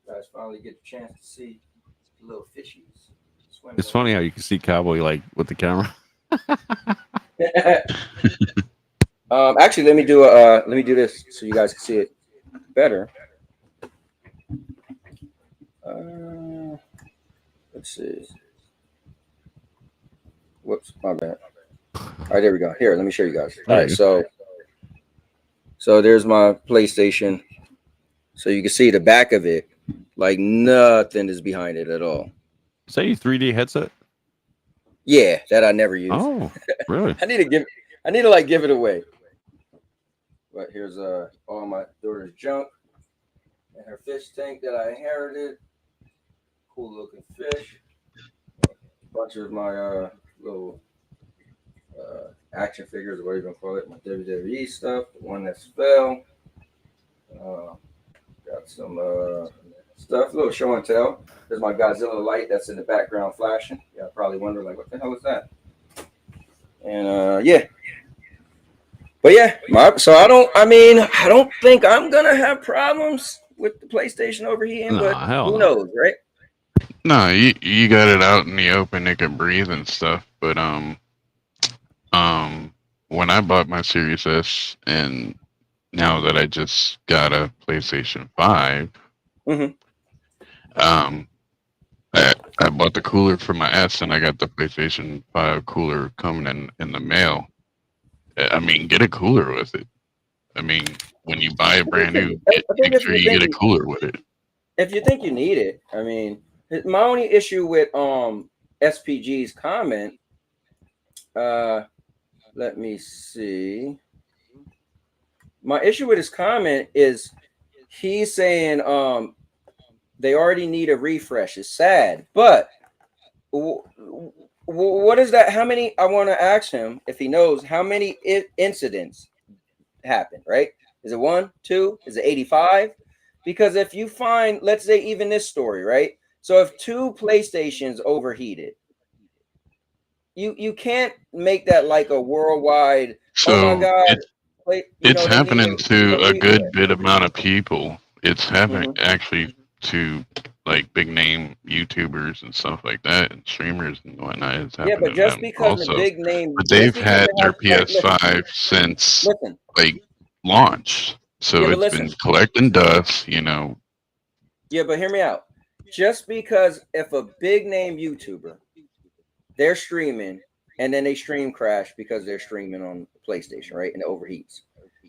guys finally get the chance to see the little fishies. It's funny how you can see Cowboy like with the camera. Actually, let me do this so you guys can see it better. Let's see. Whoops, my bad. All right, there we go. Here, let me show you guys. All right, so there's my PlayStation. So you can see the back of it, like nothing is behind it at all. Is that your 3D headset? Yeah, that I never use. Oh, really? I need to give it away. But here's all my daughter's junk and her fish tank that I inherited. Cool looking fish. A bunch of my little action figures, or what you gonna call it, my WWE stuff. The one that fell. Got some stuff. A little show and tell. There's my Godzilla light that's in the background flashing. Yeah, probably wonder like, what the hell is that? And yeah. But yeah, so I don't think I'm gonna have problems with the PlayStation overheating, but Nah, hell who no. knows, right? No, you got it out in the open, it can breathe and stuff. But when I bought my Series S, and now that I just got a PlayStation 5, Mm-hmm. I bought the cooler for my S, and I got the PlayStation 5 cooler coming in the mail. I mean, get a cooler with it. I mean, when you buy a brand new, make sure you get a cooler with it. If you think you need it, I mean, my only issue with SPG's comment, let me see. My issue with his comment is he's saying they already need a refresh. It's sad, but what is that? How many? I want to ask him if he knows how many incidents happened. Right? Is it 1, 2? Is it 85? Because if you find, let's say, even this story, right? So if 2 PlayStations overheated, you can't make that like a worldwide. So oh my god! it's happening to a good refresh. bit amount of people. It's happening actually to like big name YouTubers and stuff like that, and streamers and whatnot. It's happening Yeah, but just to them because also. the big name, But they've had their PS5 since like launch, so Yeah, but it's been collecting dust. Yeah, but hear me out. Just because if a big name YouTuber, they're streaming and then they stream crash because they're streaming on PlayStation, right? And it overheats.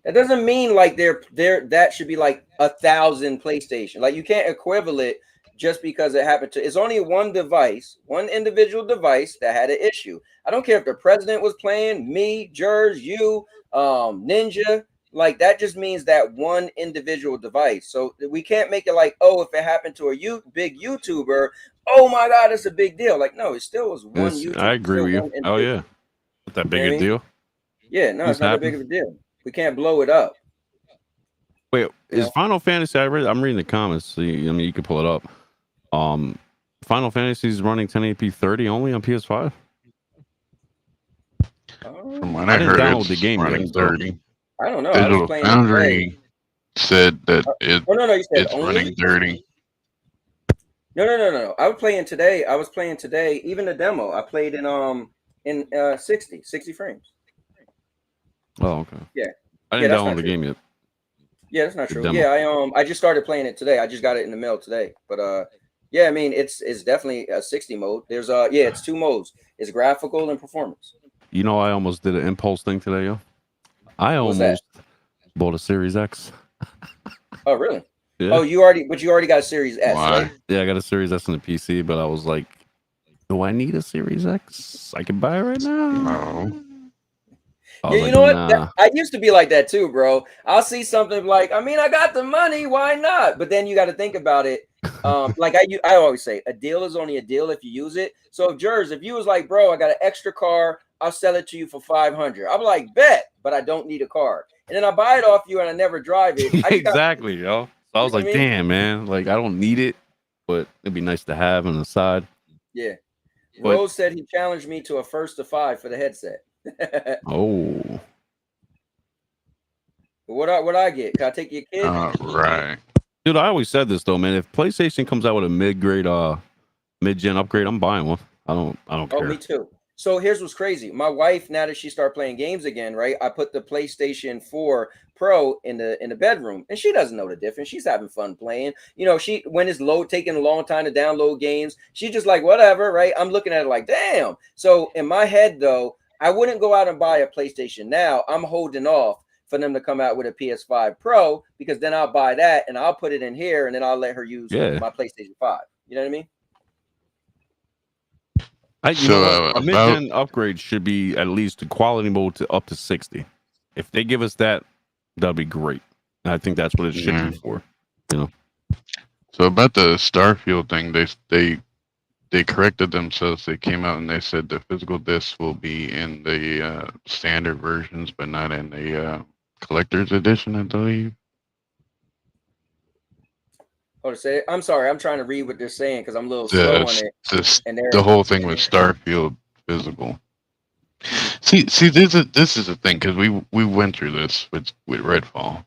That doesn't mean like they're that should be like 1,000 PlayStation. Like you can't equivalent just because it happened to. It's only one device, one individual device that had an issue. I don't care if the president was playing, me, Jers, you, Ninja. Like that just means that one individual device. So we can't make it like, oh, if it happened to a big YouTuber, oh my God, it's a big deal. Like, no, it still was one YouTuber. I agree with you. Oh yeah, not that big a deal. Yeah, no, it's not that big of a deal. We can't blow it up. Wait, is Final Fantasy? I'm reading the comments. So you can pull it up. Final Fantasy is running 1080p 30 only on PS5. From what I didn't heard, download it's the game running yet, 30. I don't know. Digital Foundry said that it's running 30. No. I was playing today. Even the demo, I played in 60 frames. Oh, okay. Yeah. I didn't download the game yet. Yeah, that's not true. Yeah, I just started playing it today. I just got it in the mail today. But yeah, I mean it's definitely a 60 mode. There's it's 2 modes. It's graphical and performance. I almost did an impulse thing today, yo. I almost bought a Series X. Oh, really? Yeah. Oh, you already got a Series S, right? Yeah, I got a Series S on the PC, but I was like, do I need a Series X? I can buy it right now. No. Yeah, you know what? Nah. I used to be like that too, bro. I'll see something like, I mean, I got the money, why not? But then you got to think about it. Like I always say, a deal is only a deal if you use it. So, Jers, if you was like, bro, I got an extra car, I'll sell it to you for $500. I'm like, bet, but I don't need a car. And then I buy it off you and I never drive it. Exactly, yo. So I was like, damn, man, like I don't need it, but it'd be nice to have on the side. Yeah. Rose said he challenged me to a 1st to 5 for the headset. Oh. What I get? Can I take your kid? Right. Dude, I always said this though, man. If PlayStation comes out with a mid-gen upgrade, I'm buying one. I don't care. Oh, me too. So here's what's crazy. My wife, now that she started playing games again, right? I put the PlayStation 4 Pro in the bedroom, and she doesn't know the difference. She's having fun playing. When it's taking a long time to download games, she's just like, whatever, right? I'm looking at it like, damn. So in my head, though, I wouldn't go out and buy a PlayStation now. I'm holding off for them to come out with a PS5 Pro, because then I'll buy that and I'll put it in here and then I'll let her use my PlayStation 5. You know what I mean? A mid-gen upgrade should be at least a quality mode to up to 60. If they give us that, that'd be great. I think that's what it should be for. So about the Starfield thing, they corrected themselves. They came out and they said the physical discs will be in the standard versions, but not in the collector's edition, I believe. Hold on, say it. I'm sorry. I'm trying to read what they're saying because I'm a little Yeah, slow on it. And they're the whole thing with Starfield physical. See, this is the thing because we went through this with Redfall.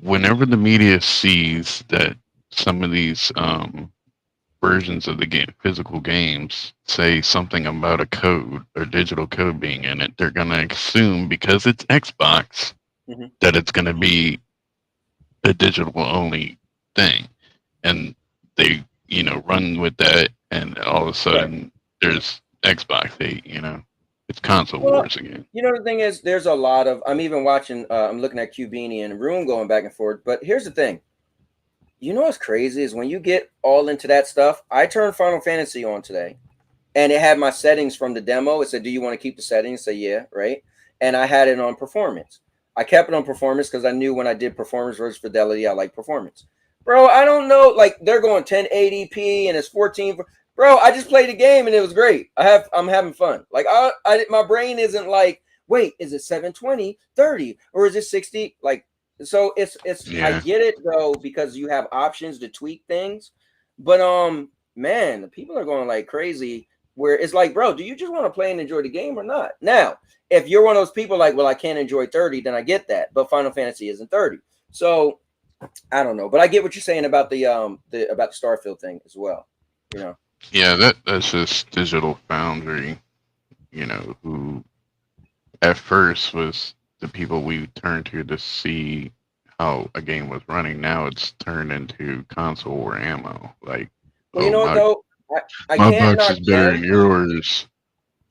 Whenever the media sees that some of these versions of the game, physical games, say something about a code or digital code being in it, they're gonna assume because it's Xbox that it's gonna be a digital only thing, and they run with that, and all of a sudden there's Xbox 8. It's console Well, wars again. the thing is, there's a lot of. I'm even watching. I'm looking at Cubini and Room going back and forth. But here's the thing. What's crazy is when you get all into that stuff. I turned Final Fantasy on today, and it had my settings from the demo. It said, "Do you want to keep the settings?" Say, "Yeah," right. And I had it on performance. I kept it on performance because I knew when I did performance versus fidelity, I like performance. Bro, I don't know. Like they're going 1080p and it's 14. Bro, I just played the game and it was great. I'm having fun. Like my brain isn't like, wait, is it 720, 30, or is it 60? Like, so it's I get it though, because you have options to tweak things. But man, the people are going like crazy where it's like, bro, do you just want to play and enjoy the game or not? Now, if you're one of those people like, well, I can't enjoy 30, then I get that. But Final Fantasy isn't 30. So I don't know. But I get what you're saying about the Starfield thing as well. Yeah, that's just Digital Foundry, who at first was the people we turned to see how a game was running. Now it's turned into console war ammo. Like, well, you know what though? I my can't box knock is better them than yours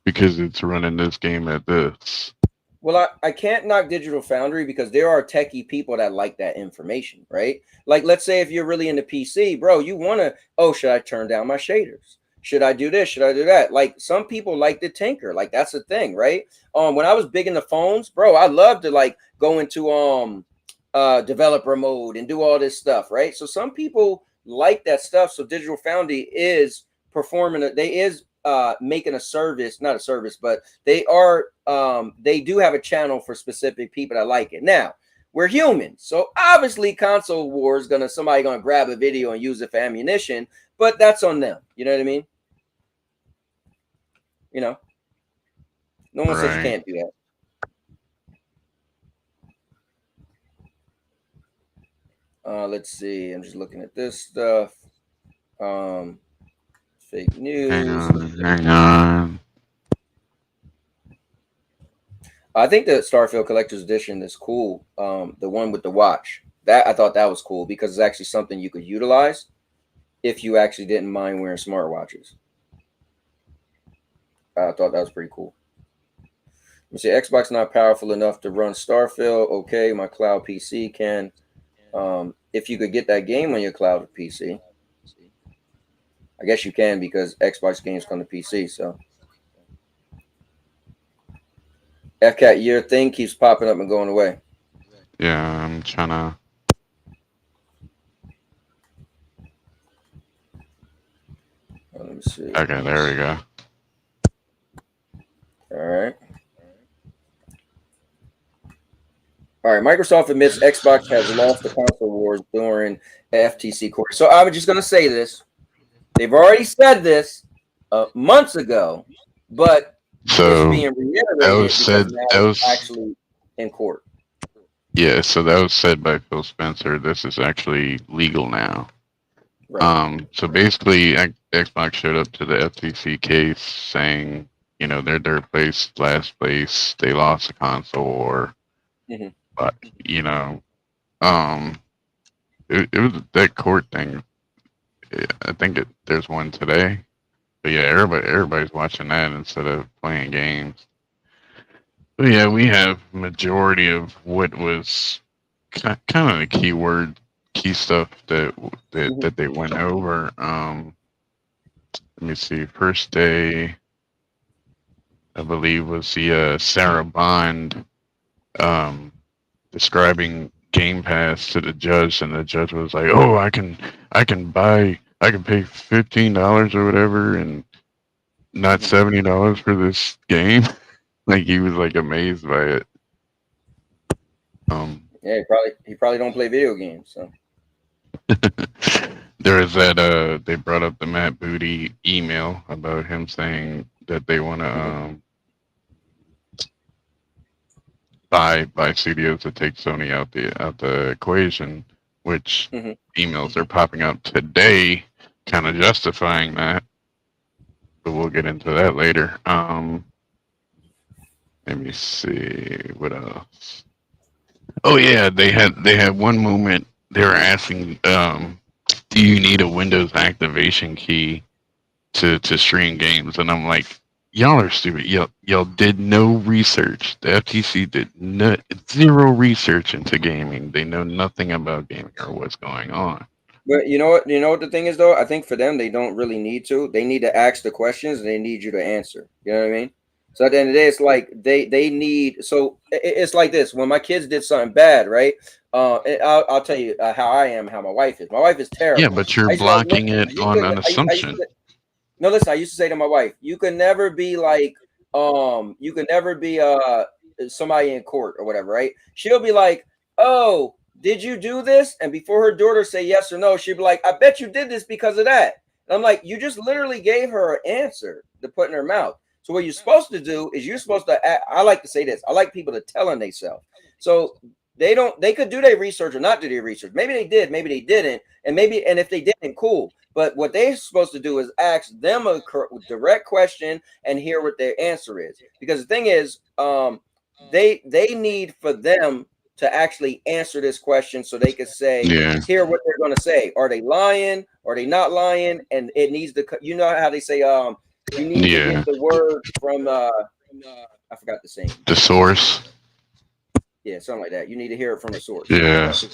because it's running this game at this. Well, I can't knock Digital Foundry because there are techie people that like that information, right? Like, let's say if you're really into PC, bro, you want to, should I turn down my shaders? Should I do this? Should I do that? Like, some people like to tinker. Like, that's the thing, right? When I was big into phones, bro, I love to like go into developer mode and do all this stuff, right? So some people like that stuff. So Digital Foundry is making a service, not a service, but they do have a channel for specific people that like it. Now, we're humans, so obviously console war is somebody gonna grab a video and use it for ammunition, but that's on them. You know what I mean? No one says you can't do that. Let's see. I'm just looking at this stuff. Fake news. Hang on. I think the Starfield Collector's Edition is cool. The one with the watch. That I thought that was cool because it's actually something you could utilize if you actually didn't mind wearing smartwatches. I thought that was pretty cool. You see, Xbox not powerful enough to run Starfield. Okay, my cloud PC can. If you could get that game on your cloud PC, I guess you can because Xbox games come to PC. So, FCAT, your thing keeps popping up and going away. Yeah, I'm trying to. Let me see. Okay, there we go. All right. Microsoft admits Xbox has lost the console wars during FTC court. So I'm just going to say this. They've already said this months ago, but so it's being reiterated that was actually in court. Yeah, so that was said by Phil Spencer. This is actually legal now. Right. So basically, Xbox showed up to the FTC case saying, they're third place, last place. They lost the console war. Mm-hmm. But, it was that court thing. I think there's one today. But yeah, everybody's watching that instead of playing games. But yeah, we have majority of what was kind of the key stuff that they went over. Let me see. First day, I believe, was the Sarah Bond describing Game Pass to the judge, and the judge was like, "Oh, I can pay $15 or whatever, and not $70 for this game." Like he was like amazed by it. Yeah, he probably don't play video games. So There is that they brought up the Matt Booty email about him saying that they want to buy studios to take Sony out the equation, which Mhm. emails are popping up today, kind of justifying that. But we'll get into that later. Let me see what else. Oh yeah, they had one moment they were asking, do you need a Windows activation key to stream games? And I'm like, y'all are stupid. Y'all did no research. The FTC did zero research into gaming. They know nothing about gaming or what's going on. But you know what? You know what the thing is though. I think for them, they don't really need to. They need to ask the questions, and they need you to answer. You know what I mean? So at the end of the day, it's like they need. So it's like this. When my kids did something bad, right? I'll tell you how I am, how my wife is. My wife is Yeah, terrible. but you're I used to be like, blocking listen, it you on could. an I used to assumption. say, no, listen. I used to say to my wife, you could never be like, you could never be somebody in court or whatever, right? She'll be like, oh, did you do this? And before her daughter say yes or no, she'd be like, I bet you did this because of that. And I'm like, you just literally gave her an answer to put in her mouth. So what you're supposed to do is you're supposed to I like to say this. I like people to tell on themselves. So they could do their research or not do their research. Maybe they did, maybe they didn't. And if they didn't, cool. But what they're supposed to do is ask them a direct question and hear what their answer is. Because the thing is, they need for them to actually answer this question so they can say, Yeah, hear what they're going to say. Are they lying? Are they not lying? And it needs to, you know how they say, you need to get yeah. the word from, I forgot the saying. The source. Yeah, something like that. You need to hear it from the source. Yeah, So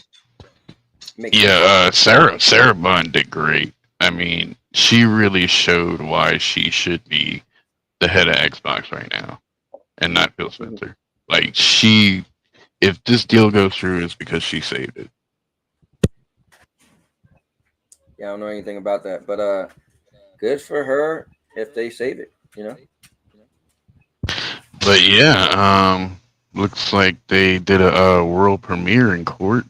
makes sense. yeah. Sarah Bond did great. I mean, she really showed why she should be the head of Xbox right now, and not Phil Spencer. Like if this deal goes through, it's because she saved it. Yeah, I don't know anything about that, but good for her if they save it. You know. But yeah, looks like they did a world premiere in court.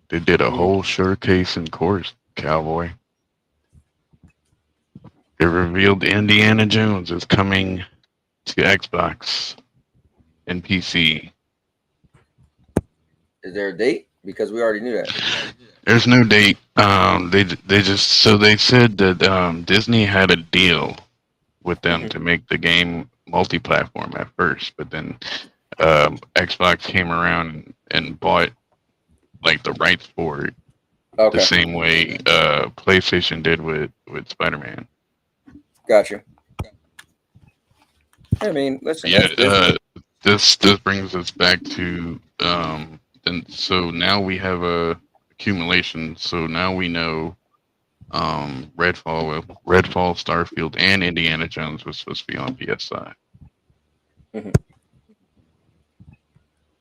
They did a whole showcase in court, Cowboy. They revealed Indiana Jones is coming to Xbox and PC. Is there a date? Because we already knew that. There's no date. They said that Disney had a deal with them to make the game multi-platform at first, but then Xbox came around and bought like the rights for it the Okay, same way PlayStation did with Spider-Man. gotcha. I mean, listen, Yeah, that's Disney. this brings us back to and so now we have a accumulation. So now we know Redfall, Starfield, and Indiana Jones was supposed to be on PS5.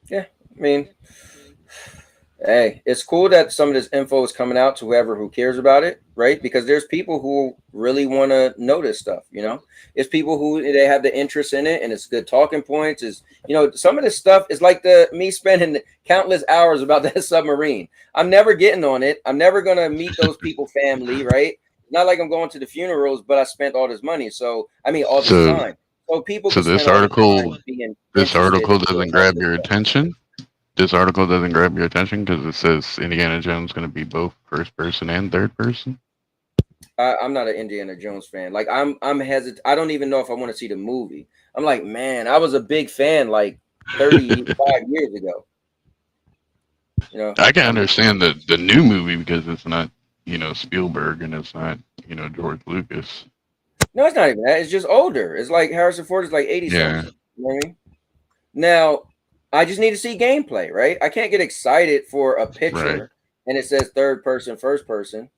Yeah, I mean, hey, it's cool that some of this info is coming out to whoever who cares about it, right? Because there's people who really want to know this stuff, you know. It's people who they have the interest in it, and it's good talking points. Is some of this stuff is like me spending countless hours about that submarine. I'm never getting on it. I'm never gonna meet those people, family, right? Not like I'm going to the funerals, but I spent all this money, so I mean all this So time. So people so can this spend all this article time being this interested article in doesn't hearing all grab this your stuff. attention. This article doesn't grab your attention because it says Indiana Jones going to be both first person and third person. I'm not an Indiana Jones fan. Like I'm hesitant. I don't even know if I want to see the movie. I'm like, man, I was a big fan like 35 years ago. I can I'm just understand the new movie because it's not Spielberg and it's not George Lucas. no, it's not even that. It's just older. It's like Harrison Ford is like 80 Yeah, something. You know what I mean? Now, I just need to see gameplay, right? I can't get excited for a right, picture and it says third person, first person.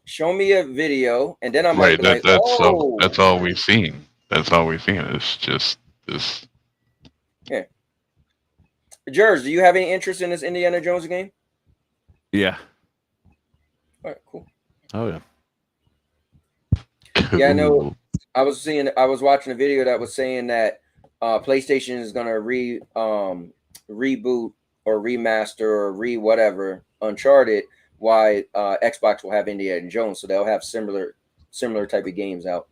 Show me a video, and then I might right. be like, That's oh, all we've seen. That's all we've seen. It's just this. yeah. Jers, do you have any interest in this Indiana Jones game? Yeah. All right, cool. Oh yeah. Yeah, I know. Cool. I was watching a video that was saying that PlayStation is gonna reboot or remaster or whatever Uncharted, why Xbox will have Indiana Jones, so they'll have similar type of games out.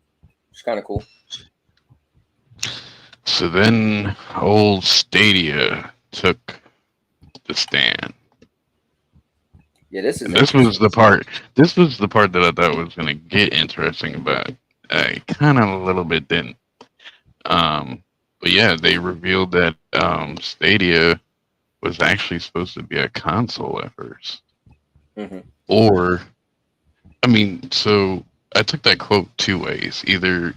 It's kind of cool. So then old Stadia took the stand. Yeah, this is And this was the part. This was the part that I thought was going to get interesting, but I kind of a little bit didn't. But yeah, they revealed that Stadia was actually supposed to be a console at 1st Or, I mean, so I took that quote two ways. Either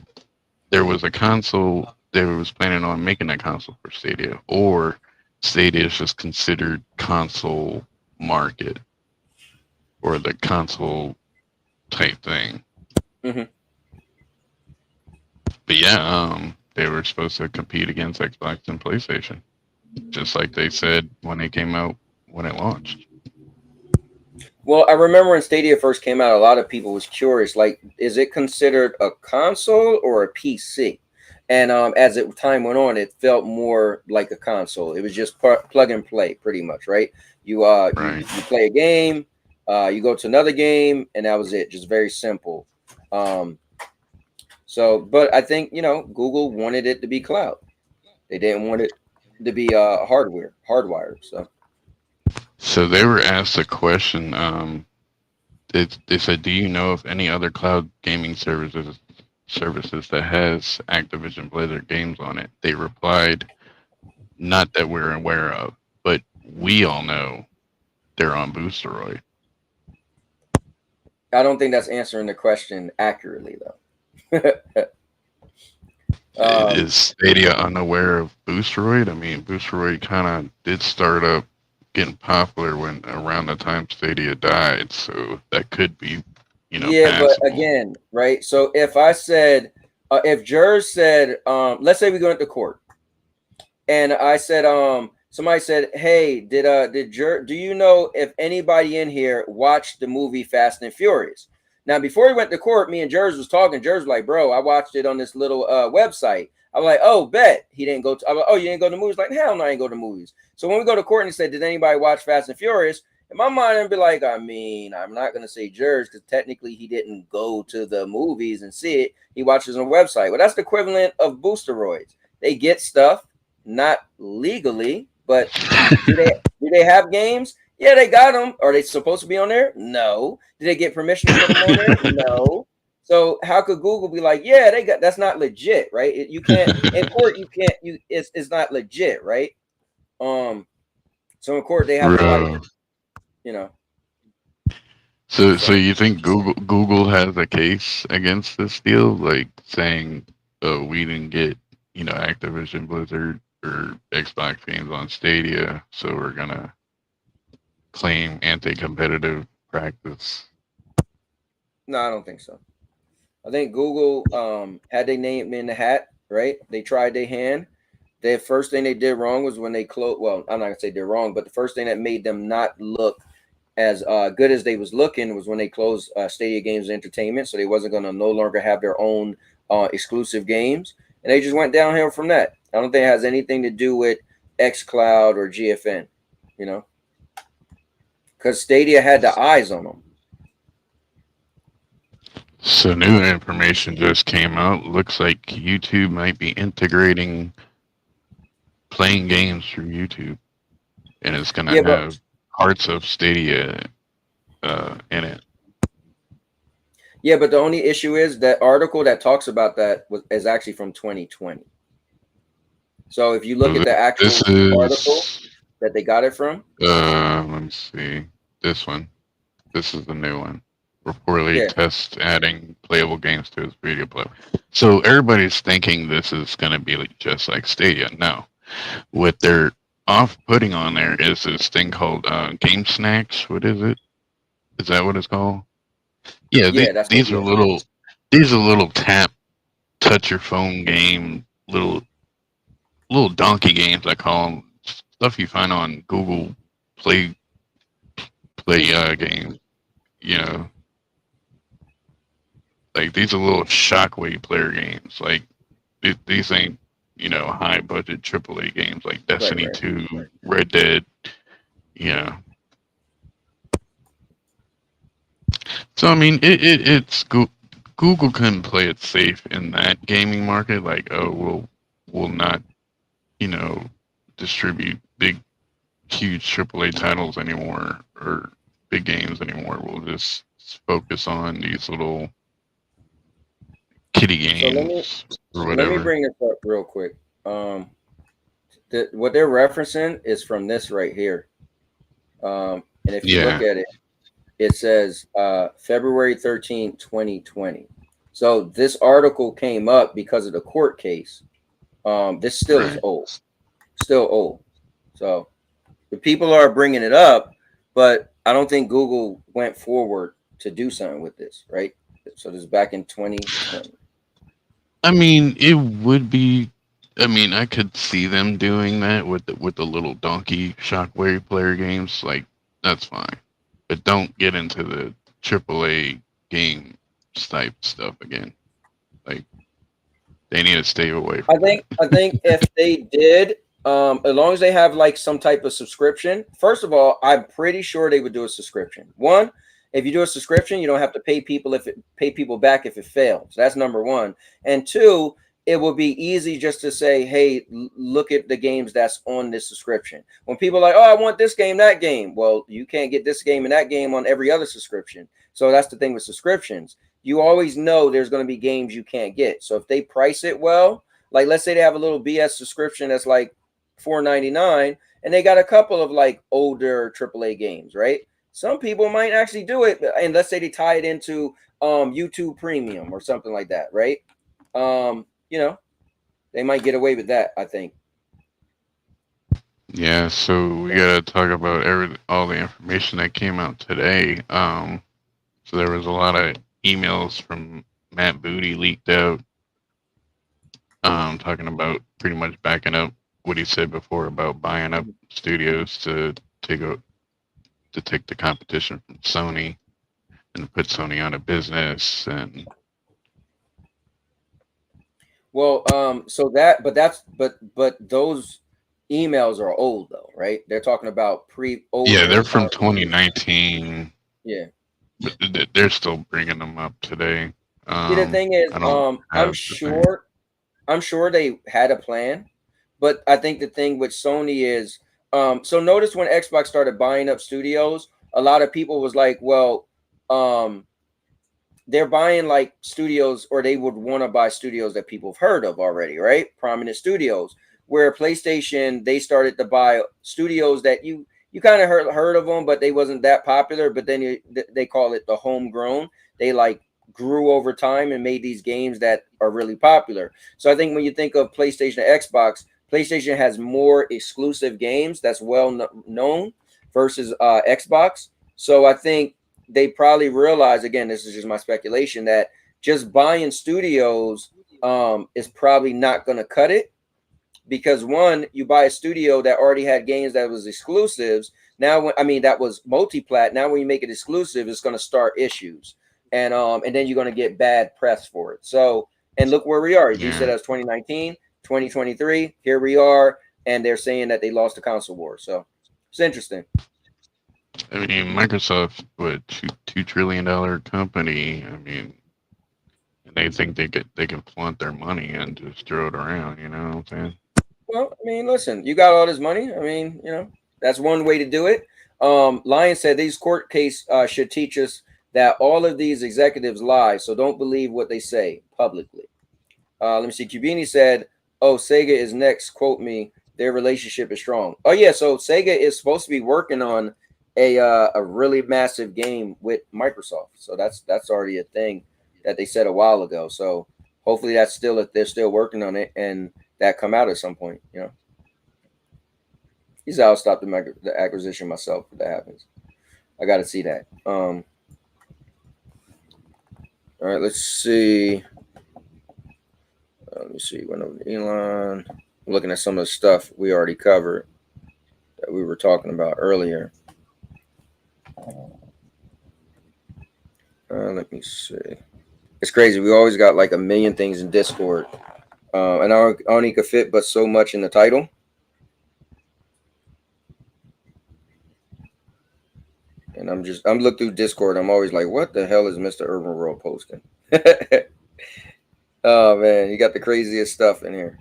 there was a console, they was planning on making a console for Stadia, or Stadia is just considered console market or the console type thing. Mhm. But yeah, they were supposed to compete against Xbox and PlayStation, just like they said when they came out when it launched. Well, I remember when Stadia first came out, a lot of people was curious, like, is it considered a console or a PC? And as time went on, it felt more like a console. It was just plug and play, pretty much, right? You Right. you play a game, you go to another game, and that was it. Just very simple. So, but I think Google wanted it to be cloud. They didn't want it to be hardwired. So they were asked a question. They said, "Do you know of any other cloud gaming services that has Activision Blizzard games on it?" They replied, "Not that we're aware of, but we all know they're on Boosteroid." I don't think that's answering the question accurately, though. Is Stadia unaware of Boosteroid? I mean, Boosteroid kind of did start up getting popular when around the time Stadia died, so that could be, yeah, passable. but again, right? So if I said, if Jers said, let's say we go into court, and I said, somebody said, "Hey, do you know if anybody in here watched the movie Fast and Furious?" Now, before he went to court, me and Jers was talking. Jers was like, "Bro, I watched it on this little website." I'm like, "Oh, bet." He didn't go to. I'm like, "Oh, you didn't go to movies?" Like, hell no, I didn't go to movies. So when we go to court and he said, "Did anybody watch Fast and Furious?" In my mind, I'd be like, I mean, I'm not gonna say Jers because technically he didn't go to the movies and see it. He watches on a website. Well, that's the equivalent of boosteroids. They get stuff, not legally, but do they have games? Yeah, they got them. Are they supposed to be on there? No. Did they get permission to put them on there? No. So how could Google be like, yeah, they got, that's not legit, right? You can't in court. You can't. It's not legit, right? So in court they have to like, you know. So you think Google has a case against this deal, like saying, "Oh, we didn't get Activision Blizzard or Xbox games on Stadia, so we're gonna claim anti-competitive practice"? No, I don't think so. I think Google had their name in the hat, right? They tried their hand. The first thing they did wrong was when they closed. Well, I'm not gonna say they're wrong, but the first thing that made them not look as good as they was looking was when they closed Stadia Games Entertainment, so they wasn't gonna no longer have their own exclusive games, and they just went downhill from that. I don't think it has anything to do with xCloud or GFN, because Stadia had the eyes on them. So new information just came out. Looks like YouTube might be integrating playing games through YouTube, and it's gonna have parts of Stadia in it. Yeah, but the only issue is that article that talks about that is actually from 2020. So if you look at the actual article that they got it from, let me see this one. This is the new one. Reportedly tests adding playable games to his video player. So everybody's thinking this is going to be just like Stadia. No. What they're putting on there is this thing called Game Snacks. What is it? Is that what it's called? Yeah, these are little touch your phone game, little donkey games, I call them. Stuff you find on Google Play games. Like these are little shockwave player games. Like these ain't high budget AAA games like Destiny 2, Red Dead. So I mean, it's Google couldn't play it safe in that gaming market. Like, oh, we'll not, you know, distribute big, huge AAA titles anymore or big games anymore. We'll just focus on these little kiddie So games or let me whatever. bring this up real quick. What they're referencing is from this right here. And if you look Yeah, at it, it says February 13th, 2020. So this article came up because of the court case. This still is right. old, still old. So the people are bringing it up, but I don't think Google went forward to do something with this, right? So this is back in 2020. I mean, it would be. I mean, I could see them doing that with the little donkey shockwave player games. Like, that's fine, but don't get into the AAA game type stuff again. Like, they need to stay away I from think that. I think if they did, as long as they have like some type of subscription, first of all, I'm pretty sure they would do a subscription. One, if you do a subscription, you don't have to pay people back if it fails. That's number one. And two, it will be easy just to say, hey, look at the games that's on this subscription. When people are like, oh, I want this game, that game. Well, you can't get this game and that game on every other subscription. So that's the thing with subscriptions. You always know there's going to be games you can't get. So if they price it well, like let's say they have a little BS subscription that's like $4.99, and they got a couple of like older AAA games, right? Some people might actually do it, and let's say they tie it into YouTube Premium or something like that, right? You know, they might get away with that, I think. Yeah, so we gotta talk about all the information that came out today. So there was a lot of emails from Matt Booty leaked out, talking about pretty much backing up what he said before about buying up studios to take a, to take the competition from Sony and put Sony out of business. And Well, so that, but those emails are old though, right? They're talking about pre yeah, they're older. from 2019, Yeah. but they're still bringing them up today. See, the thing is, I don't have the thing. I'm sure they had a plan, but I think the thing with Sony is, so notice when Xbox started buying up studios, a lot of people was like, well, um, they're buying like studios, or they would want to buy studios that people have heard of already, right? Prominent studios. Where PlayStation, they started to buy studios that you kind of heard of them, but they wasn't that popular. But then they call it the homegrown. They like grew over time and made these games that are really popular. So I think when you think of PlayStation and Xbox, PlayStation has more exclusive games that's well known versus Xbox. So I think they probably realize, again, this is just my speculation, that just buying studios is probably not going to cut it, because one, you buy a studio that already had games that was exclusives. Now, I mean, that was multi-plat. Now, when you make it exclusive, it's going to start issues, and then you're going to get bad press for it. So, and look where we are. You said Yeah, that was 2019, 2023. Here we are, and they're saying that they lost the console war. So it's interesting. I mean, Microsoft, what, $2 trillion company. I mean, and they think they can flaunt their money and just throw it around. You know what I'm saying? Well, I mean, listen, you got all this money. I mean, that's one way to do it. Lion said these court case should teach us that all of these executives lie, so don't believe what they say publicly. Let me see. Cubini said, "Oh, Sega is next. Quote me. Their relationship is strong." Oh yeah, so Sega is supposed to be working on a really massive game with Microsoft. So that's already a thing that they said a while ago. So hopefully that's still, if they're still working on it, and that come out at some point. He's out. Stop the acquisition myself if that happens. I got to see that. All right, let's see. Let me see. Went over to Elon. I'm looking at some of the stuff we already covered that we were talking about earlier. Let me see. It's crazy. We always got like a million things in Discord, and I only could fit but so much in the title. And I'm looking through Discord. I'm always like, what the hell is Mr. Urban World posting? Oh man, you got the craziest stuff in here.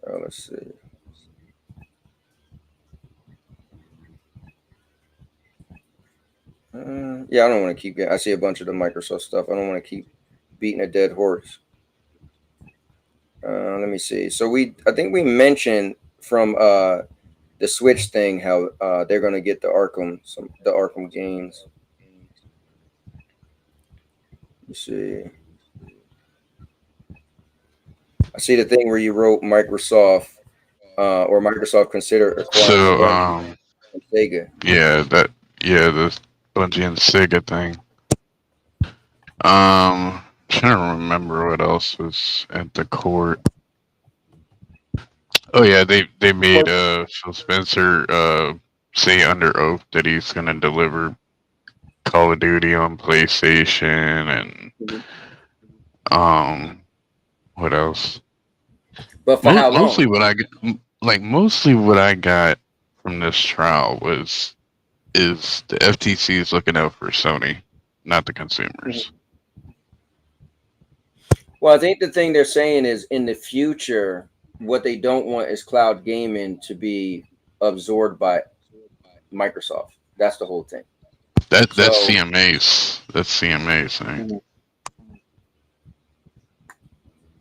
Oh, let's see. Yeah, I don't want to keep getting. I see a bunch of the Microsoft stuff. I don't want to keep beating a dead horse. Let me see. So I think we mentioned from the Switch thing how they're gonna get the Arkham games. Let's see. I see the thing where you wrote Microsoft or Microsoft consider acquiring So, Bungie and Sega. yeah, the Bungie and Sega thing. Trying to remember what else was at the court. Oh yeah, they made Phil Spencer say under oath that he's gonna deliver Call of Duty on PlayStation and what else? But for how long? Mostly what I got from this trial is the FTC is looking out for Sony, not the consumers. Well, I think the thing they're saying is in the future, what they don't want is cloud gaming to be absorbed by Microsoft. That's the whole thing. That's CMA's. That's CMA's thing.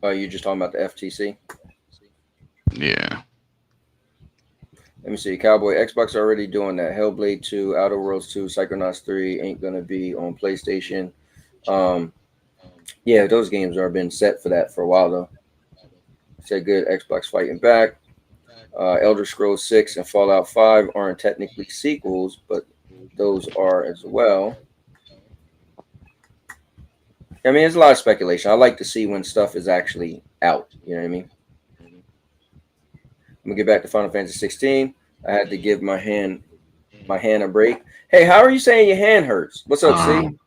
Oh, you're just talking about the FTC? Yeah. Let me see. Cowboy Xbox already doing that. Hellblade 2, Outer Worlds 2, Psychonauts 3 ain't gonna be on PlayStation. Yeah, those games are been set for that for a while though. Said good. Xbox fighting back. Elder Scrolls 6 and Fallout 5 aren't technically sequels, but those are as well. I mean, there's a lot of speculation. I like to see when stuff is actually out. You know what I mean? I'm gonna get back to Final Fantasy 16. I had to give my hand a break. Hey, how are you saying your hand hurts? What's up, C?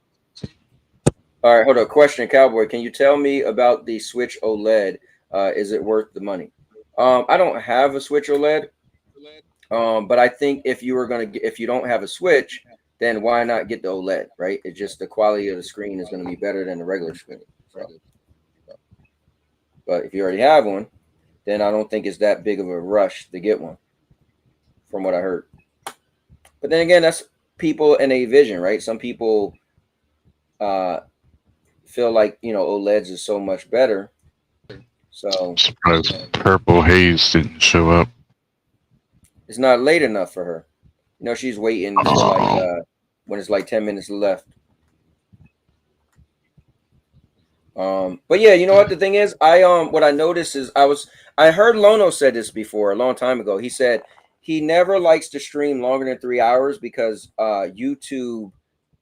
All right, hold up. Question, Cowboy. Can you tell me about the Switch OLED? Is it worth the money? I don't have a Switch OLED, but I think if you don't have a Switch, then why not get the OLED? Right? It's just the quality of the screen is going to be better than the regular screen. So. But if you already have one, then I don't think it's that big of a rush to get one, from what I heard. But then again, that's people and a vision, right? Some people feel like OLEDs is so much better. So surprised Purple Haze didn't show up. It's not late enough for her. She's waiting for like when it's like 10 minutes left. But yeah, you know what the thing is? What I noticed is I heard Lono said this before a long time ago. He said he never likes to stream longer than 3 hours because YouTube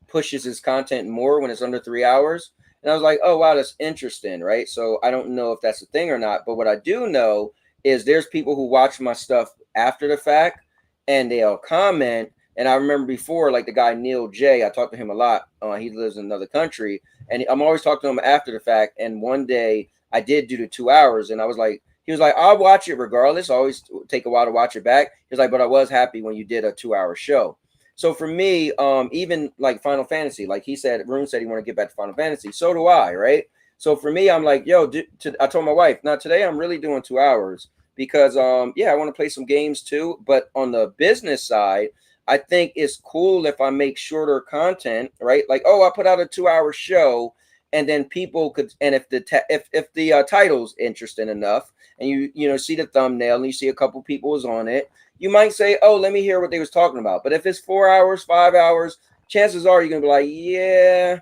pushes his content more when it's under 3 hours. And I was like, oh, wow, that's interesting, right? So I don't know if that's a thing or not. But what I do know is there's people who watch my stuff after the fact and they'll comment. And I remember before, like the guy Neil J, I talked to him a lot. He lives in another country. And I'm always talking to him after the fact. And one day I did do the 2 hours. And I was like, he was like, I'll watch it regardless. I always take a while to watch it back. He was like, but I was happy when you did a 2 hour show. So for me, even like Final Fantasy, like he said, Rune said he want to get back to Final Fantasy. So do I, right? So for me, I'm like, yo, I told my wife, now today I'm really doing 2 hours because, yeah, I want to play some games too. But on the business side, I think it's cool if I make shorter content, right? Like, oh, I put out a 2 hour show and then people could, and if the title's interesting enough and you see the thumbnail and you see a couple people is on it, you might say, oh, let me hear what they was talking about. But if it's 4 hours, 5 hours, chances are you're going to be like, yeah,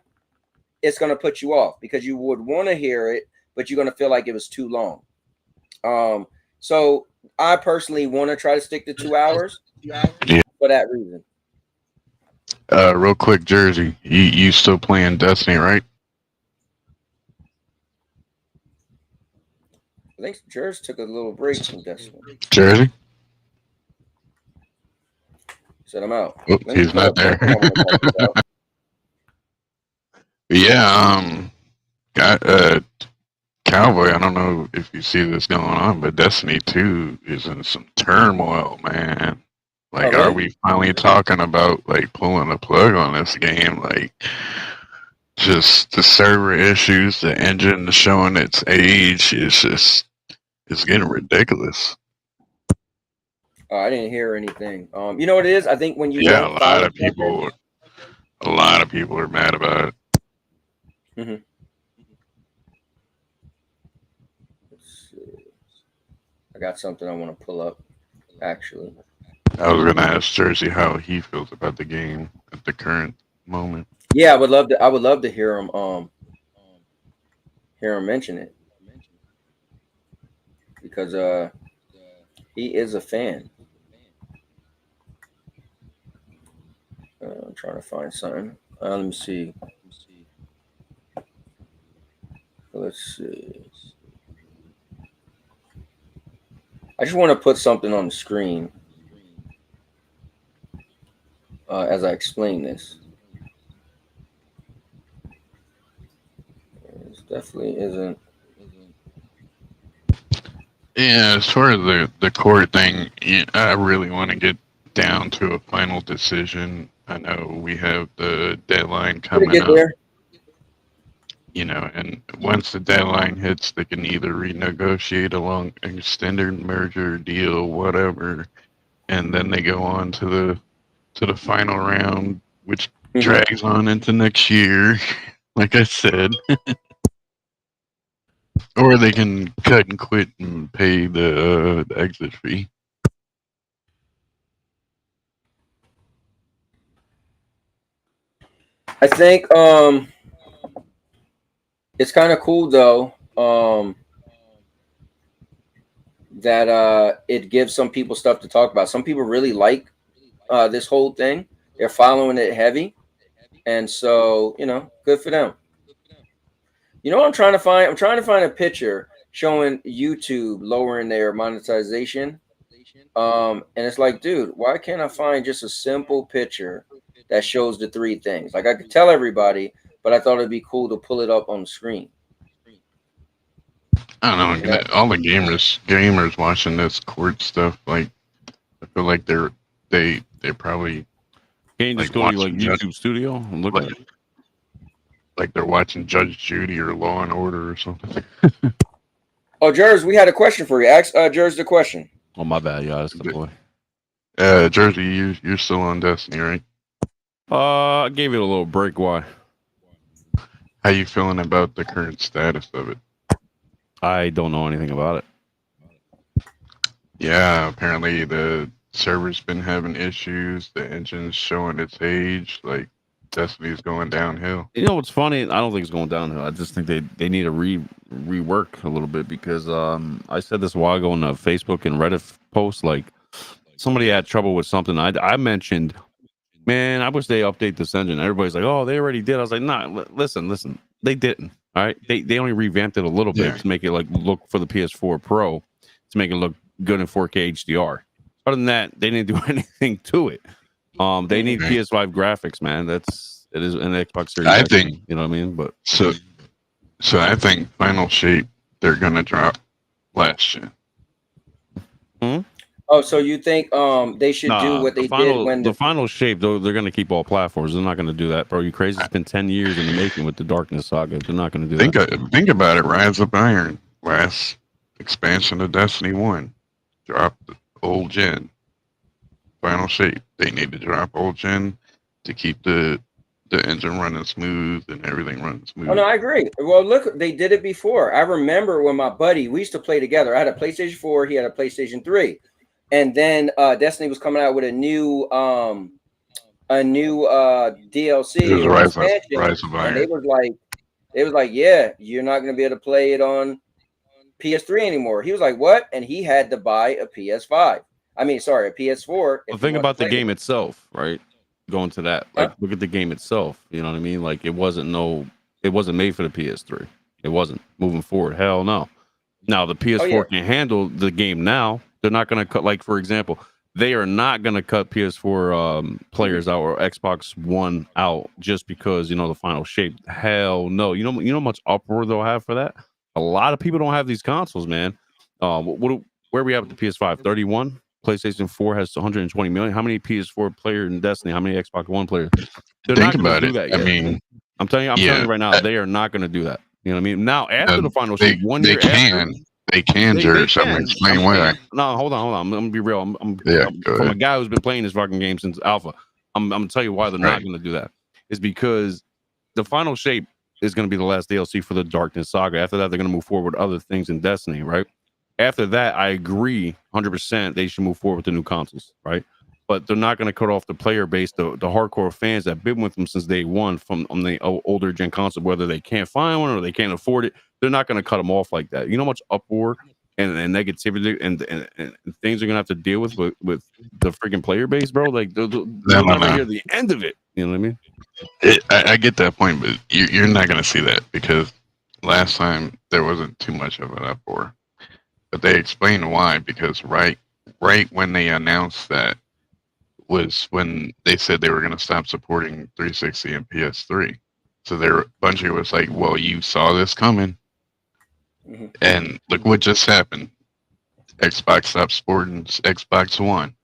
it's going to put you off because you would want to hear it, but you're going to feel like it was too long. So I personally want to try to stick to 2 hours for that reason. Real quick, Jersey, you still playing Destiny, right? I think Jersey took a little break from Destiny. Jersey? Said I'm out. Oh, he's not there. Yeah, Cowboy, I don't know if you see this going on, but Destiny 2 is in some turmoil, man. Like, Oh, are really? we finally talking about like pulling the plug on this game? Like, just the server issues, the engine showing its age is just it's getting ridiculous. Oh, I didn't hear anything. You know what it is? I think when you Yeah, don't follow something. a lot of people are mad about it. Mhm. Let's see. I got something I want to pull up. Actually, I was gonna ask Jersey how he feels about the game at the current moment. yeah, I would love to. I would love to hear him mention it because he is a fan. I'm trying to find something. Let me see. Let's see. I just want to put something on the screen as I explain this. This definitely isn't. Yeah, as far as the court thing, yeah, I really want to get down to a final decision. I know we have the deadline Gonna coming get up, there. and once the deadline hits, they can either renegotiate a long extended merger deal, whatever, and then they go on to the final round, which Mhm. drags on into next year. Like I said, or they can cut and quit and pay the exit fee. I think it's kind of cool though that it gives some people stuff to talk about. Some people really like this whole thing. They're following it heavy, and so good for them. You know what I'm trying to find? I'm trying to find a picture showing YouTube lowering their monetization. And it's like, dude, why can't I find just a simple picture that shows the three things? Like I could tell everybody, but I thought it'd be cool to pull it up on the screen. I don't And know. that, All the gamers watching this court stuff, like I feel like they probably Can you just like go to like watching YouTube Studio and look like, at it? like they're watching Judge Judy or Law and Order or something. oh, Jers, we had a question for you. Ask Jers the question. Oh my bad, yeah, that's the boy. Jersey, you're still on Destiny, right? I gave it a little break. Why? How you feeling about the current status of it? I don't know anything about it. Yeah, apparently the server's been having issues. The engine's showing its age. Like Destiny's going downhill. You know what's funny? I don't think it's going downhill. I just think they need to rework a little bit because I said this a while ago in a Facebook and Reddit post. Like somebody had trouble with something. I mentioned, man, I wish they update this engine. Everybody's like, oh, they already did. I was like, nah, listen, they didn't. All right, they only revamped it a little bit Yeah. to make it like look for the PS4 Pro to make it look good in 4K HDR. Other than that, they didn't do anything to it. They need Right. PS5 graphics, man. It is an Xbox Series I X, think you know what I mean? But so. So I think Final Shape they're gonna drop last gen. Oh, so you think they should do nah, what they did when the final shape though, they're gonna keep all platforms. They're not gonna do that, bro. You crazy? It's been 10 years in the making with the Darkness Saga. They're not gonna do that. Think about it. Rise of Iron, last expansion of Destiny 1, drop the old gen. Final Shape, they need to drop old gen to keep the engine running smooth and everything running smooth. Oh no, I agree. Well, look, they did it before. I remember when my buddy, we used to play together. I had a PlayStation 4, he had a PlayStation 3. And then Destiny was coming out with a new DLC It was or expansion, Rise of and they Iron. was like, yeah, you're not going to be able to play it on PS3 anymore. He was like, what? And he had to buy a PS5. I mean, sorry, a PS4. Well, think about the game itself, right? Going to that, like, look at the game itself. You know what I mean? Like, it wasn't made for the PS3. It wasn't moving forward. Hell no. Now the PS4 can handle the game. Now they're not going to cut. Like for example, they are not going to cut PS4 players out or Xbox One out just because the final shape. Hell no. You know how much uproar they'll have for that. A lot of people don't have these consoles, man. Where we have the PS5 31. PlayStation 4 has 120 million. How many PS4 players in Destiny? How many Xbox One players? They're Think not going about to it. do that I yet. mean, I'm telling you right now, they are not going to do that. You know what I mean? Now, after the final shape, 1 year after, they can, they Jers. I'm can. gonna explain why. No, hold on. I'm gonna be real. Yeah, go from ahead. a guy who's been playing this fucking game since alpha. I'm gonna tell you why they're not gonna do that. Is because the final shape is gonna be the last DLC for the Darkness Saga. After that, they're gonna move forward with other things in Destiny, right? After that, I agree 100% they should move forward with the new consoles, right? But they're not going to cut off the player base, the hardcore fans that have been with them since day one from on the older gen console, whether they can't find one or they can't afford it. They're not going to cut them off like that. You know how much uproar and negativity and things are going to have to deal with the freaking player base, bro? Like, they'll never hear the end of it. You know what I mean? I get that point, but you're not going to see that because last time there wasn't too much of an uproar. But they explained why, because right when they announced that was when they said they were going to stop supporting 360 and PS3. So Bungie was like, well, you saw this coming. Mm-hmm. And look what just happened. Xbox stopped supporting Xbox One.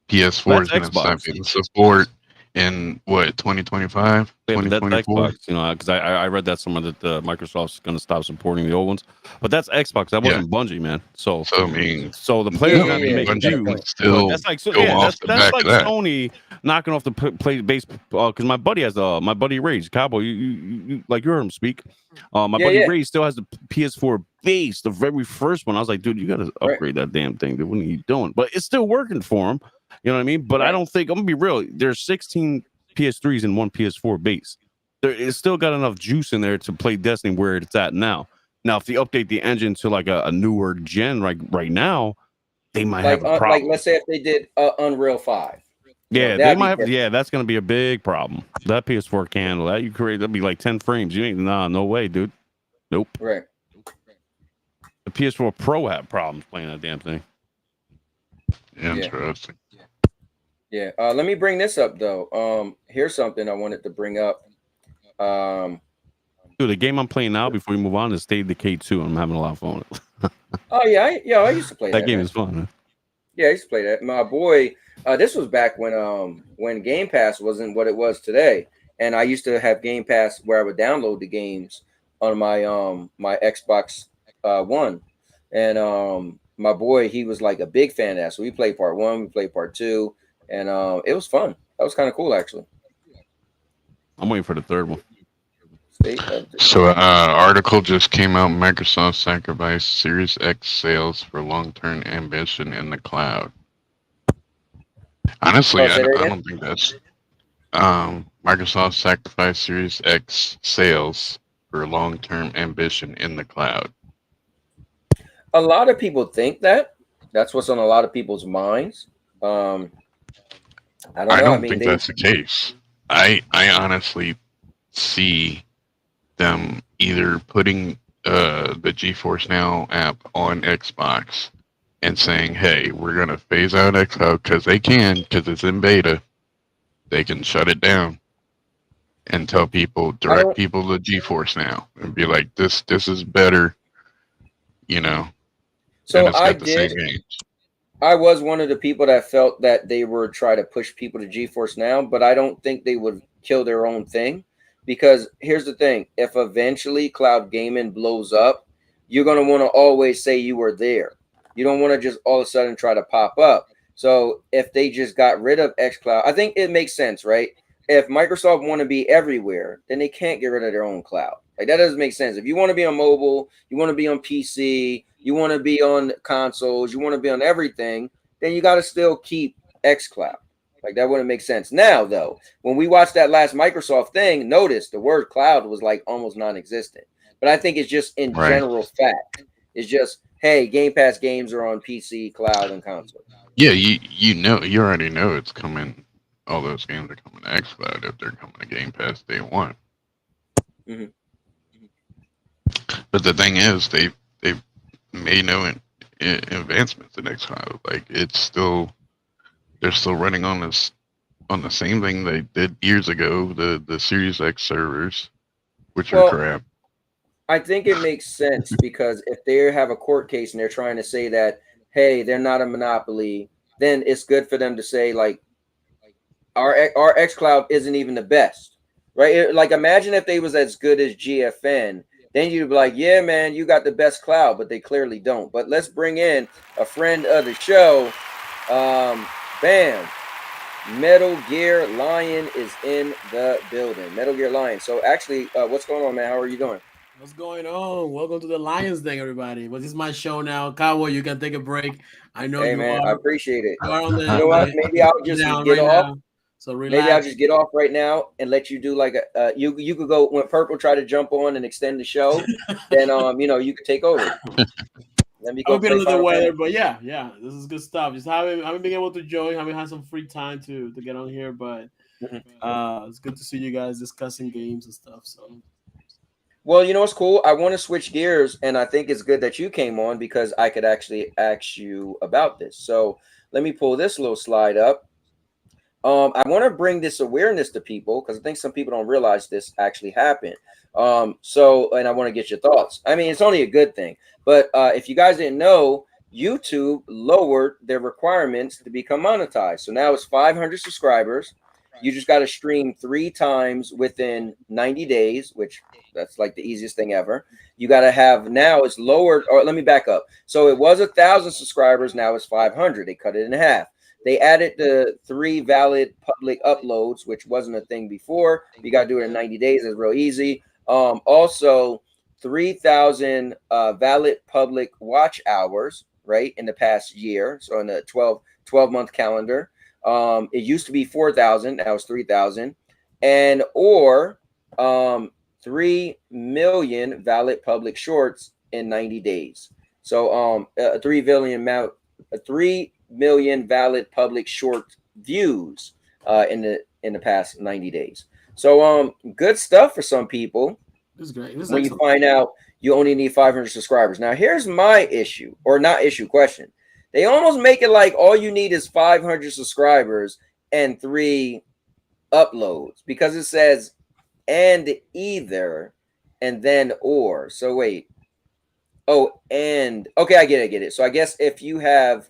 PS4 is going to stop getting support in what, 2025, yeah, 2024? That's Xbox, you know, because I read that somewhere that Microsoft's going to stop supporting the old ones, but that's Xbox. That wasn't Bungie, man. So I mean, so the players got to be making do. Still, that's like that's like Sony knocking off the play base. Because my buddy has my buddy Rage Cowboy. You like you heard him speak. My buddy Rage still has the PS4 base, the very first one. I was like, dude, you got to upgrade that damn thing. Dude, what are you doing? But it's still working for him. You know what I mean? But I don't think, I'm gonna be real. There's 16 PS3s and one PS4 base. It's still got enough juice in there to play Destiny where it's at now. Now, if they update the engine to like a newer gen, like right now, they might have a problem. Like, let's say if they did Unreal 5. Yeah, they might have. Yeah, that's gonna be a big problem. That PS4 can't handle that. You create that'd be like 10 frames. You ain't no way, dude. Nope. Right. The PS4 Pro had problems playing that damn thing. Interesting. Yeah. Let me bring this up though. Here's something I wanted to bring up. Dude, the game I'm playing now before we move on is State of Decay 2. I'm having a lot of fun with it. Oh yeah, I used to play that. That game is fun, man. Yeah, I used to play that. My boy, this was back when Game Pass wasn't what it was today, and I used to have Game Pass where I would download the games on my my Xbox One, and my boy, he was like a big fan of that. So we played part 1, we played part 2, and it was fun. That was kind of cool, actually. I'm waiting for the third one. So, article just came out. Microsoft sacrificed Series X sales for long-term ambition in the cloud. Honestly, I don't think that's. Microsoft sacrificed Series X sales for long-term ambition in the cloud. A lot of people think that. That's what's on a lot of people's minds. I don't think that's the case. I honestly see them either putting the GeForce Now app on Xbox and saying, hey, we're going to phase out xCloud because because it's in beta. They can shut it down and tell people, direct people to GeForce Now and be like, this is better, you know. So I was one of the people that felt that they were trying to push people to GeForce Now, but I don't think they would kill their own thing. Because here's the thing, if eventually cloud gaming blows up, you're going to want to always say you were there. You don't want to just all of a sudden try to pop up. So if they just got rid of xCloud, I think it makes sense, right? If Microsoft want to be everywhere, then they can't get rid of their own cloud. Like, that doesn't make sense. If you want to be on mobile, you want to be on PC, you want to be on consoles, you want to be on everything, then you got to still keep xCloud. Like, that wouldn't make sense. Now, though, when we watched that last Microsoft thing, notice the word cloud was like almost non-existent. But I think it's just in general fact. It's just, hey, Game Pass games are on PC, cloud, and console. Yeah, you already know it's coming. All those games are coming to xCloud if they're coming to Game Pass day one. Mm-hmm. But the thing is, they've made no advancements in xCloud. Like, they're still running on the same thing they did years ago, the Series X servers, which are crap. I think it makes sense because if they have a court case and they're trying to say that hey, they're not a monopoly, then it's good for them to say like our xCloud isn't even the best, right? Like imagine if they was as good as GFN, then you'd be like, yeah, man, you got the best cloud, but they clearly don't. But let's bring in a friend of the show. Bam. Metal Gear Lion is in the building. Metal Gear Lion. So actually, what's going on, man? How are you doing? What's going on? Welcome to the Lions Den, everybody. Well, this is my show now. Cowboy, you can take a break. I know Hey, you man, I appreciate it. are on the, You know what? Maybe I'll just down get right off. now. So relax. Maybe I'll just get off right now and let you do like a you could go when Purple try to jump on and extend the show, then you could take over. Let me go I'm a bit play under the Final weather, Fantasy. but yeah, this is good stuff. Just haven't been able to join, haven't had some free time to get on here, but it's good to see you guys discussing games and stuff. So Well, you know what's cool? I want to switch gears, and I think it's good that you came on because I could actually ask you about this. So let me pull this little slide up. I want to bring this awareness to people because I think some people don't realize this actually happened. And I want to get your thoughts. I mean, it's only a good thing, but if you guys didn't know, YouTube lowered their requirements to become monetized. So now it's 500 subscribers. You just got to stream 3 times within 90 days, which that's like the easiest thing ever. You got to have now it's lowered. Or let me back up. So it was 1,000 subscribers. Now it's 500. They cut it in half. They added the 3 valid public uploads, which wasn't a thing before. You got to do it in 90 days. It's real easy. Also, 3,000 valid public watch hours, right, in the past year. So in the 12-month calendar. It used to be 4,000. Now it's 3,000. And or 3 million valid public shorts in 90 days. So 3 million valid public short views in the past 90 days. So good stuff for some people. this is great. This is When excellent. you find out you only need 500 subscribers. Now here's my issue, or not issue, question. They almost make it like all you need is 500 subscribers and 3 uploads because it says and either and then or. So wait. Oh, and okay, I get it. So I guess if you have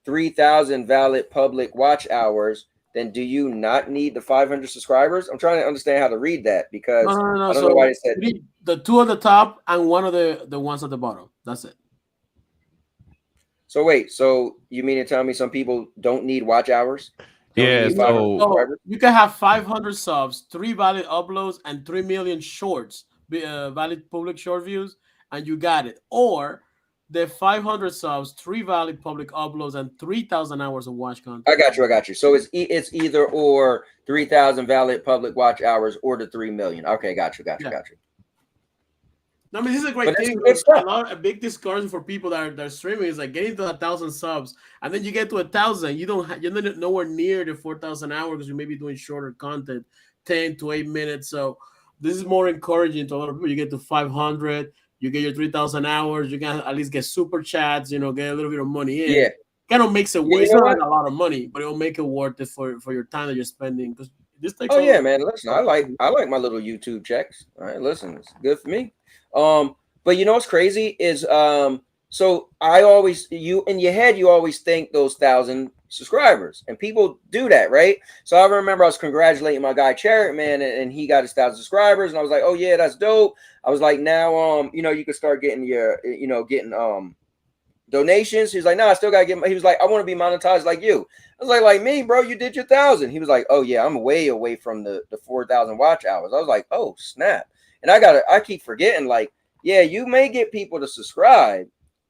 3,000 valid public watch hours, then do you not need the 500 subscribers? I'm trying to understand how to read that because No. I don't So know why they said the 2 at the top and one of the ones at the bottom. That's it. so. Wait, so you mean to tell me some people don't need watch hours? They only Yeah, need 500 so subscribers? You can have 500 subs, 3 valid uploads, and 3 million shorts, valid public short views, and you got it. Or the 500 subs, 3 valid public uploads, and 3,000 hours of watch content. I got you. So it's either or 3,000 valid public watch hours or the 3 million. Okay, got you. No, I mean, this is a great But that's thing. good stuff. A big discussion for people that are streaming is like getting to 1,000 subs, and then you get to 1,000. You're nowhere near the 4,000 hours because you may be doing shorter content, 10 to 8 minutes. So this is more encouraging to a lot of people. You get to 500, you get your 3,000 hours. You can at least get super chats. Get a little bit of money in. Yeah. Kind of makes it worth. You It's know not what? like a lot of money, but it will make it worth it for your time that you're spending. Because this takes. Oh yeah, man. Listen, I like my little YouTube checks. All right, listen, it's good for me. But you know what's crazy is so I always in your head you always think those 1,000 subscribers, and people do that, right? So I remember I was congratulating my guy Charity, man, and he got his 1,000 subscribers, and I was like, oh yeah, that's dope. I was like, now you can start getting your donations. He's like, no, I still gotta get. He was like, I want to be monetized like you. I was like me, bro, you did your 1,000. He was like, oh yeah, I'm way away from the 4,000 watch hours. I was like, oh snap. And I keep forgetting, like, yeah, you may get people to subscribe,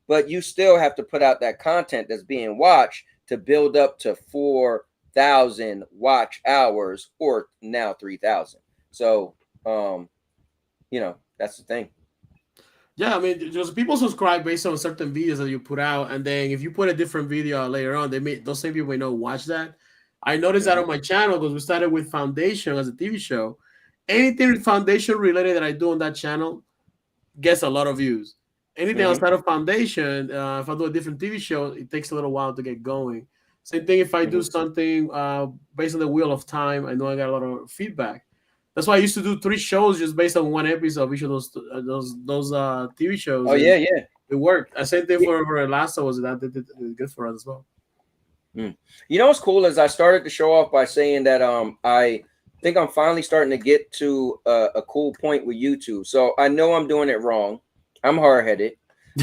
but you still have to put out that content that's being watched to build up to 4,000 watch hours or now 3,000. So, that's the thing. Yeah, I mean, just people subscribe based on certain videos that you put out, and then if you put a different video out later on, those same people may not watch that. I noticed that on my channel because we started with Foundation as a TV show. Anything Foundation related that I do on that channel gets a lot of views. Anything outside of Foundation, if I do a different TV show, it takes a little while to get going. Same thing if I do something based on the Wheel of Time, I know I got a lot of feedback. That's why I used to do 3 shows just based on one episode of each of those TV shows. Oh yeah. It it worked. I same thing for The Last of Us. That did good for us as well. You know what's cool is I started to show off by saying that I think I'm finally starting to get to a cool point with YouTube. So I know I'm doing it wrong. I'm hard-headed.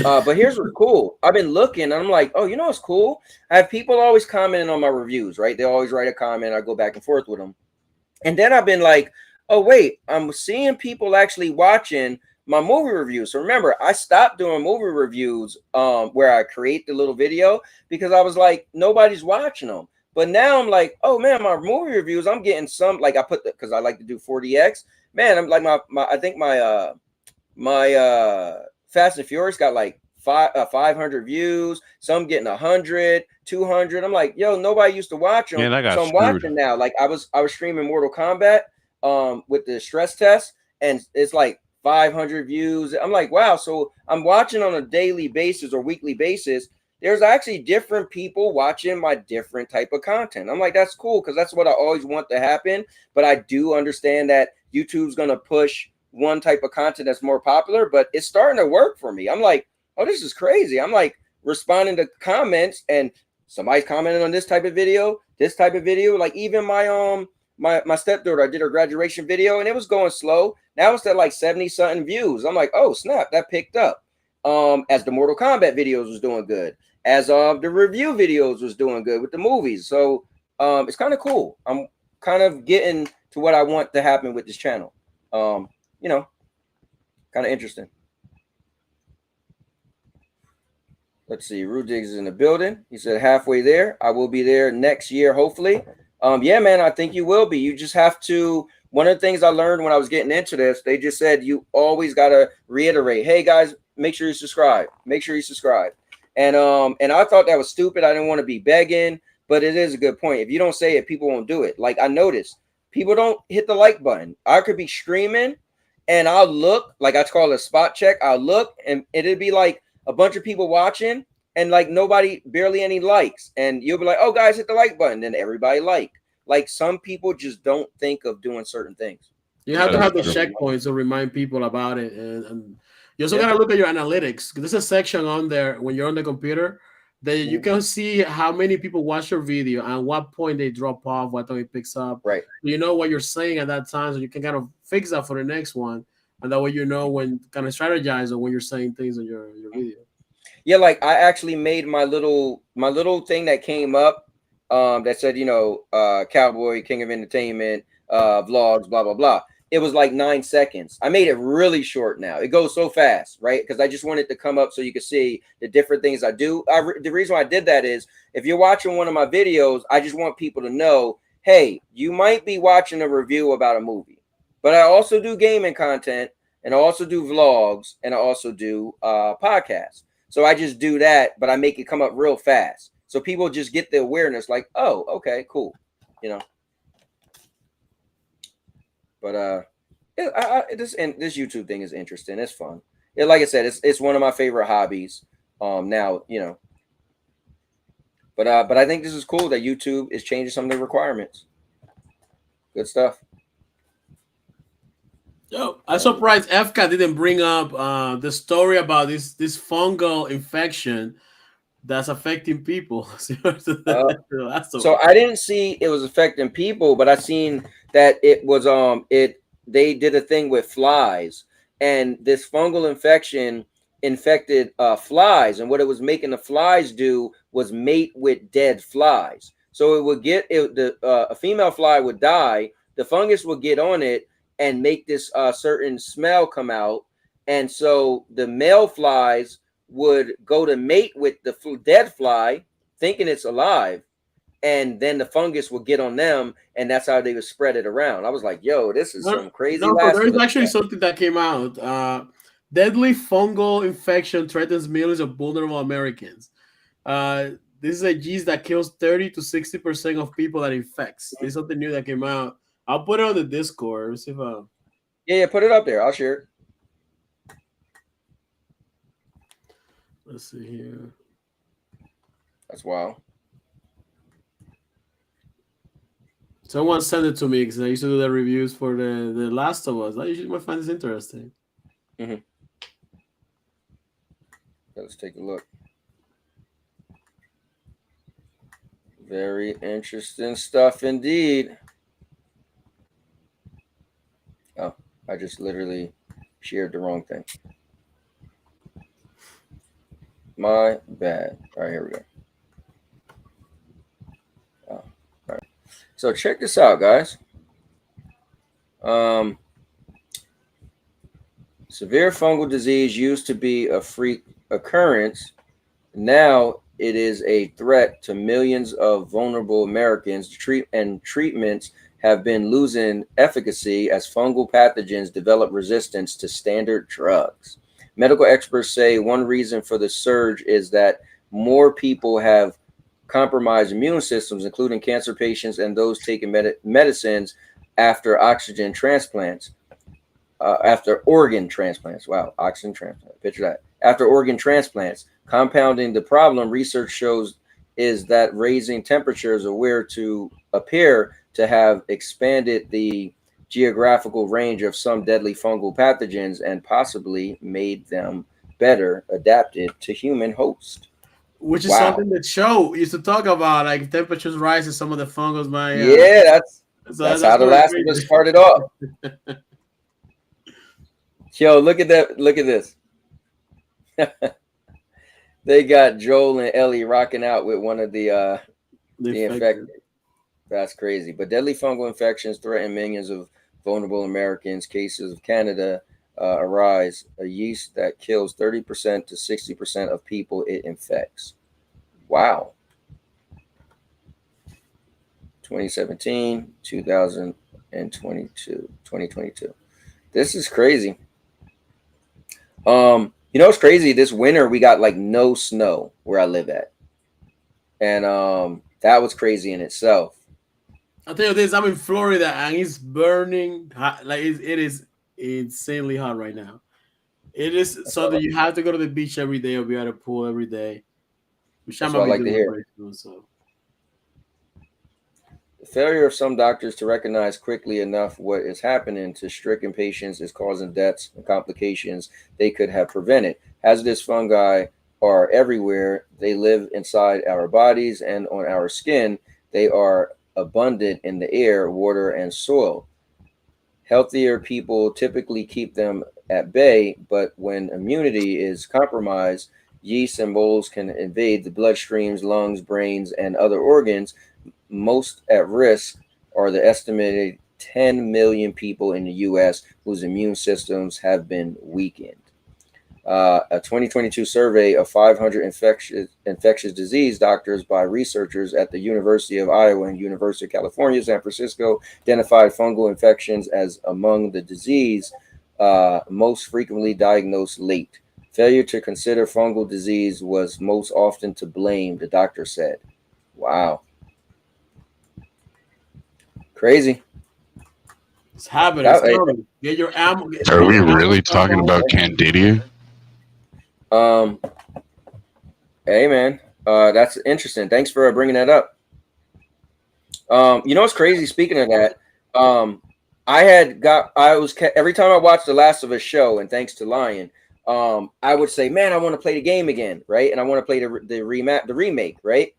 But here's what's cool. I've been looking and I'm like, oh, you know what's cool? I have people always commenting on my reviews, right? They always write a comment. I go back and forth with them. And then I've been like, oh, wait, I'm seeing people actually watching my movie reviews. So remember, I stopped doing movie reviews where I create the little video because I was like, nobody's watching them. But now I'm like, oh man, my movie reviews, I'm getting some, like I put the, because I like to do 40x. Man, I'm like I think my Fast and Furious got like 500 views. Some getting 100, 200. I'm like, yo, nobody used to watch them. Man, I got so I'm screwed. watching now. Like I was streaming Mortal Kombat with the stress test, and it's like 500 views. I'm like, wow. So I'm watching on a daily basis or weekly basis. There's actually different people watching my different type of content. I'm like, that's cool because that's what I always want to happen. But I do understand that YouTube's going to push one type of content that's more popular, but it's starting to work for me. I'm like, oh, this is crazy. I'm like responding to comments and somebody's commenting on this type of video. Like even my stepdaughter, I did her graduation video and it was going slow. Now it's at like 70 something views. I'm like, oh snap, that picked up. As the Mortal Kombat videos was doing good, as the review videos was doing good with the movies. So it's kind of cool. I'm kind of getting to what I want to happen with this channel. You know, kind of interesting. Let's see. Rudiggs is in the building. He said halfway there. I will be there next year, hopefully. Yeah, man, I think you will be. You just have to. One of the things I learned when I was getting into this, they just said you always got to reiterate, hey guys, make sure you subscribe. Make sure you subscribe. And I thought that was stupid. I didn't want to be begging, but it is a good point. If you don't say it, people won't do it. Like I noticed, people don't hit the like button. I could be streaming and I'll look, like I call it a spot check. I'll look and it'd be like a bunch of people watching and like nobody, barely any likes. And you'll be like, oh guys, hit the like button. Then everybody like some people just don't think of doing certain things. You have to have the checkpoints to remind people about it. And you also got to look at your analytics. There's a section on there when you're on the computer that you can see how many people watch your video and what point they drop off, what time it picks up. Right. You know what you're saying at that time, so you can kind of fix that for the next one. And that way you know when kind of strategize on when you're saying things on your video. Yeah, like I actually made my little thing that came up that said, you know, Cowboy, King of Entertainment, vlogs, blah, blah, blah. It was like 9 seconds. I made it really short now. It goes so fast, right? Because I just wanted to come up so you could see the different things I do. The reason why I did that is if you're watching one of my videos, I just want people to know, hey, you might be watching a review about a movie. But I also do gaming content, and I also do vlogs, and I also do podcasts. So I just do that, but I make it come up real fast. So people just get the awareness like, oh, okay, cool. You know. But this YouTube thing is interesting. It's fun. Like I said, it's one of my favorite hobbies. Now, you know. But I think this is cool that YouTube is changing some of the requirements. Good stuff. Yo, I'm surprised FK didn't bring up the story about this fungal infection that's affecting people. So I didn't see it was affecting people, but I seen that it was they did a thing with flies, and this fungal infection infected flies, and what it was making the flies do was mate with dead flies. So it would get a female fly would die, the fungus would get on it and make this certain smell come out, and so the male flies would go to mate with the dead fly, thinking it's alive, and then the fungus would get on them, and that's how they would spread it around. I was like, "Yo, this is some crazy." There's actually something that came out. Deadly fungal infection threatens millions of vulnerable Americans. This is a disease that kills 30 to 60% of people that infects. This is something new that came out. I'll put it on the Discord. Let's see if yeah, put it up there. I'll share it. Let's see here. That's wild. Someone sent it to me because I used to do the reviews for the Last of Us. I usually might find this interesting. Let's take a look. Very interesting stuff indeed. Oh, I just literally shared the wrong thing. My bad. All right, here we go. Oh, all right. So check this out, guys. Severe fungal disease used to be a freak occurrence. Now it is a threat to millions of vulnerable Americans. Treatments have been losing efficacy as fungal pathogens develop resistance to standard drugs. Medical experts say one reason for the surge is that more people have compromised immune systems, including cancer patients and those taking medicines after oxygen transplants. After organ transplants. Wow, oxygen transplant. Picture that. After organ transplants, compounding the problem, research shows is that raising temperatures appear to have expanded the geographical range of some deadly fungal pathogens and possibly made them better adapted to human host. Which is Wow. something that show used to talk about, like temperatures rise and some of the fungus might. Yeah, that's how The Last of Us started off. Yo, look at that. Look at this. They got Joel and Ellie rocking out with one of the infected. That's crazy. But deadly fungal infections threaten millions of vulnerable Americans. Cases of Canada arise. A yeast that kills 30% to 60% of people it infects. Wow. 2017, 2022. This is crazy. You know what's crazy? This winter we got like no snow where I live at, and that was crazy in itself. I'll tell you this: I'm in Florida and it's burning hot. Like it is insanely hot right now. It is something you have to go to the beach every day or be at a pool every day, which I'm like to hear. So. The failure of some doctors to recognize quickly enough what is happening to stricken patients is causing deaths and complications they could have prevented. Hazardous fungi are everywhere. They live inside our bodies and on our skin. They are abundant in the air, water, and soil. Healthier people typically keep them at bay, but when immunity is compromised, yeast and molds can invade the bloodstreams, lungs, brains, and other organs. Most at risk are the estimated 10 million people in the U.S. whose immune systems have been weakened. A 2022 survey of 500 infectious disease doctors by researchers at the University of Iowa and University of California, San Francisco, identified fungal infections as among the disease most frequently diagnosed late. Failure to consider fungal disease was most often to blame, the doctor said. Wow. Crazy. It's happening. It's coming. Get your ammo. Are we really talking about Candida? Hey man, that's interesting. Thanks for bringing that up. You know what's crazy? Speaking of that, every time I watched the Last of Us show, and thanks to Lion, I would say, man, I want to play the game again, right? And I want to play the remake, right?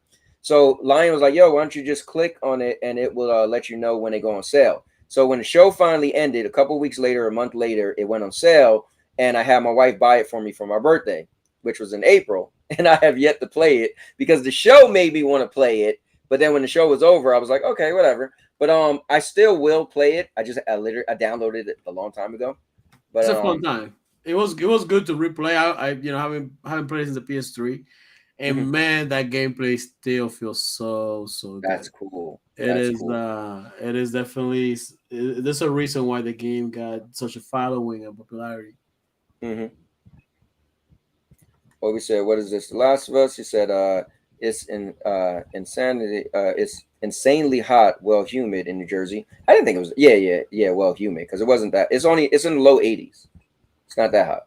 So Lion was like, yo, why don't you just click on it and it will let you know when they go on sale. So when the show finally ended, a couple weeks later, a month later, it went on sale, and I had my wife buy it for me for my birthday, which was in April, and I have yet to play it because the show made me want to play it. But then when the show was over, I was like, okay, whatever. But I still will play it. I downloaded it a long time ago. But it's a fun time. It was good to replay. I haven't played since the PS3, and man, that gameplay still feels so good. That's cool. It is definitely. There's a reason why the game got such a following and popularity. What we said? What is this? The Last of Us. He said, it's insanity. It's insanely hot, well humid in New Jersey. I didn't think it was. Yeah, well humid because it wasn't that. It's in the low 80s. It's not that hot.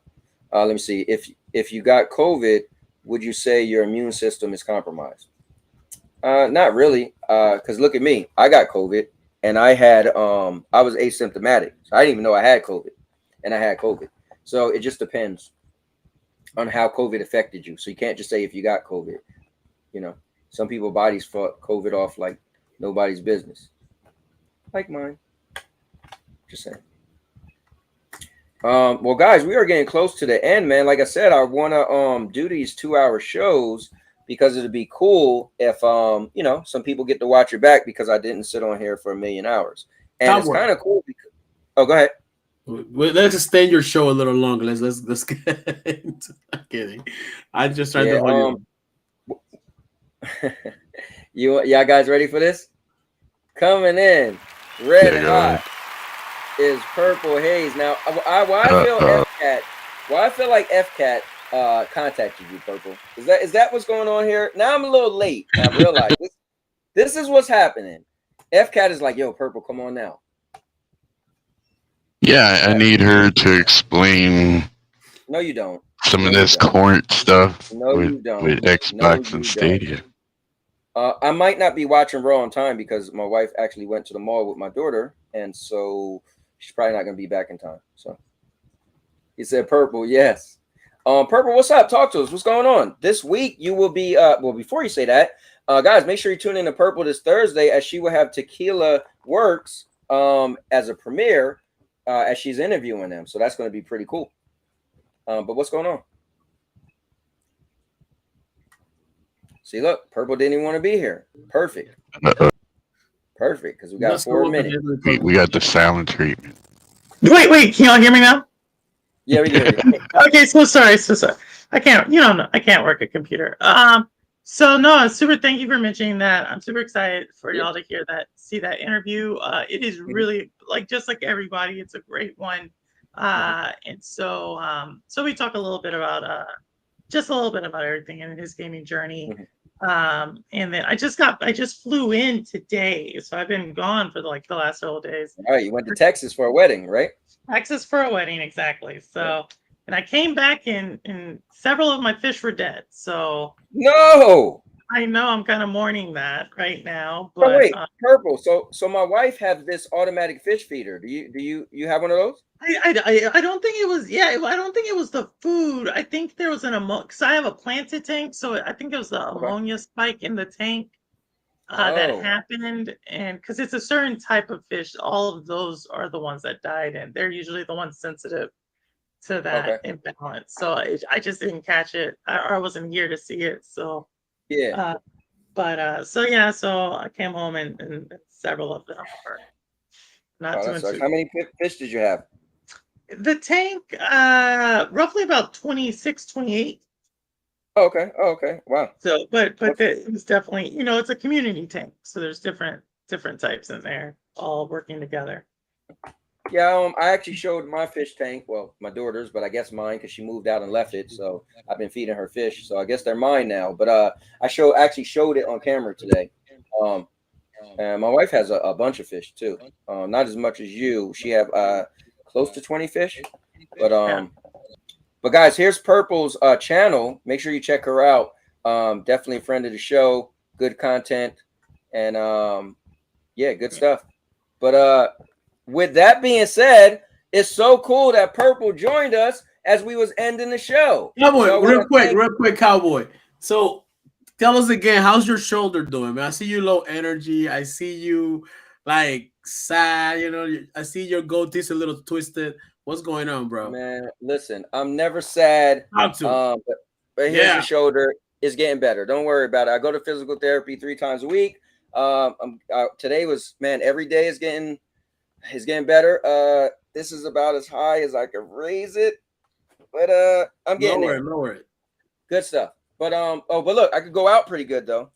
Let me see. If you got COVID, would you say your immune system is compromised? Not really. Because look at me. I got COVID, and I was asymptomatic. So I didn't even know I had COVID, and I had COVID. So it just depends. on how COVID affected you. So you can't just say if you got COVID. You know, some people's bodies fought COVID off like nobody's business, like mine. Just saying. Well, guys, we are getting close to the end, man. Like I said, I want to do these 2-hour shows because it'd be cool if you know, some people get to watch it back because I didn't sit on here for 1,000,000 hours, and it's kind of cool. Because, oh, go ahead. Let's extend your show a little longer. Let's get. I'm kidding. I just tried to hold you. Y'all guys ready for this? Coming in red hot is Purple Haze. Now, why I feel like FCAT contacted you, Purple. Is that what's going on here? Now I'm a little late. I realize this is what's happening. FCAT is like, yo, Purple, come on now. Yeah, I need her to explain. No, you don't. Some of this current stuff you don't. With Xbox and Stadia. I might not be watching Raw on time because my wife actually went to the mall with my daughter, and so she's probably not going to be back in time. So he said, Purple, yes. Purple, what's up? Talk to us. What's going on? This week you will be, well, before you say that, guys, make sure you tune in to Purple this Thursday as she will have Tequila Works as a premiere as she's interviewing them. So that's going to be pretty cool. But what's going on? See, look, Purple didn't even want to be here. Perfect. Perfect, because we got 4 minutes. We got the sound treatment. Wait, can y'all hear me now? Yeah, we can hear you. Okay, so sorry. I can't, I can't work a computer. So no, super, thank you for mentioning that. I'm super excited for y'all to hear that, see that interview. It is really, like, just like everybody, it's a great one. And so we talk a little bit about, just a little bit about everything in his gaming journey. And then I just flew in today, so I've been gone for the last several days. All right, you went to Texas for a wedding, right? Texas for a wedding, exactly. So, and I came back and several of my fish were dead. So no, I know I'm kind of mourning that right now. But wait, Purple. So my wife has this automatic fish feeder. Do you have one of those? I don't think it was. Yeah, I don't think it was the food. I think there was an ammonia. Because I have a planted tank, so I think it was the ammonia spike in the tank that happened. And because it's a certain type of fish, all of those are the ones that died, and they're usually the ones sensitive to that imbalance. So I just didn't catch it. I wasn't here to see it. So yeah. So I came home and several of them were not doing. How many fish did you have? The tank, roughly about 26, 28. Oh, okay. Wow. So, but it was definitely, it's a community tank. So there's different types in there, all working together. Yeah, I actually showed my fish tank. Well, my daughter's, but I guess mine because she moved out and left it. So I've been feeding her fish. So I guess they're mine now. But I actually showed it on camera today. And my wife has a bunch of fish too. Not as much as you. She have close to 20 fish. But guys, here's Purple's channel. Make sure you check her out. Definitely a friend of the show. Good content. And good stuff. But with that being said, it's so cool that Purple joined us as we was ending the show. Cowboy, so real quick, Cowboy. So tell us again, how's your shoulder doing, man? I see you low energy. I see you like sad. I see your goatee's a little twisted. What's going on, bro? Man, listen, I'm never sad. How to? But here's your shoulder. It's getting better. Don't worry about it. I go to physical therapy 3 times a week. Today was, man, every day is getting better. This is about as high as I can raise it, but I'm getting there. Lower it. Good stuff. But but look, I could go out pretty good though.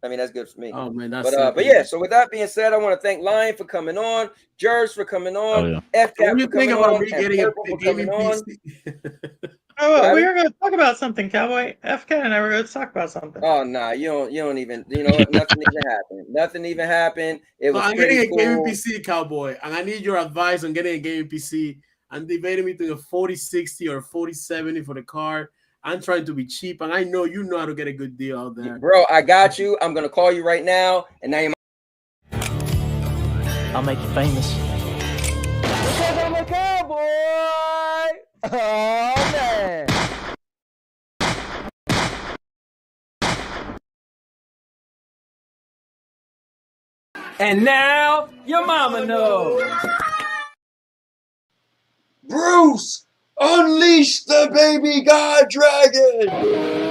I mean, that's good for me. Oh man, that's but yeah. So with that being said, I want to thank Lion for coming on, Jers for coming on, What do you think about me getting a gaming PC? We were going to talk about something, Cowboy. FK and I were going to talk about something. Oh nah, you don't even. Nothing even happened. Nothing even happened. It was. I'm getting a gaming PC, Cowboy, and I need your advice on getting a gaming PC. I'm debating between a 4060 or a 4070 for the card. I'm trying to be cheap, and I know you know how to get a good deal out there. Bro, I got you. I'm going to call you right now, and now you're I'll make you famous. Because I'm a cowboy! Oh, man! And now your mama knows. Bruce, unleash the baby god dragon!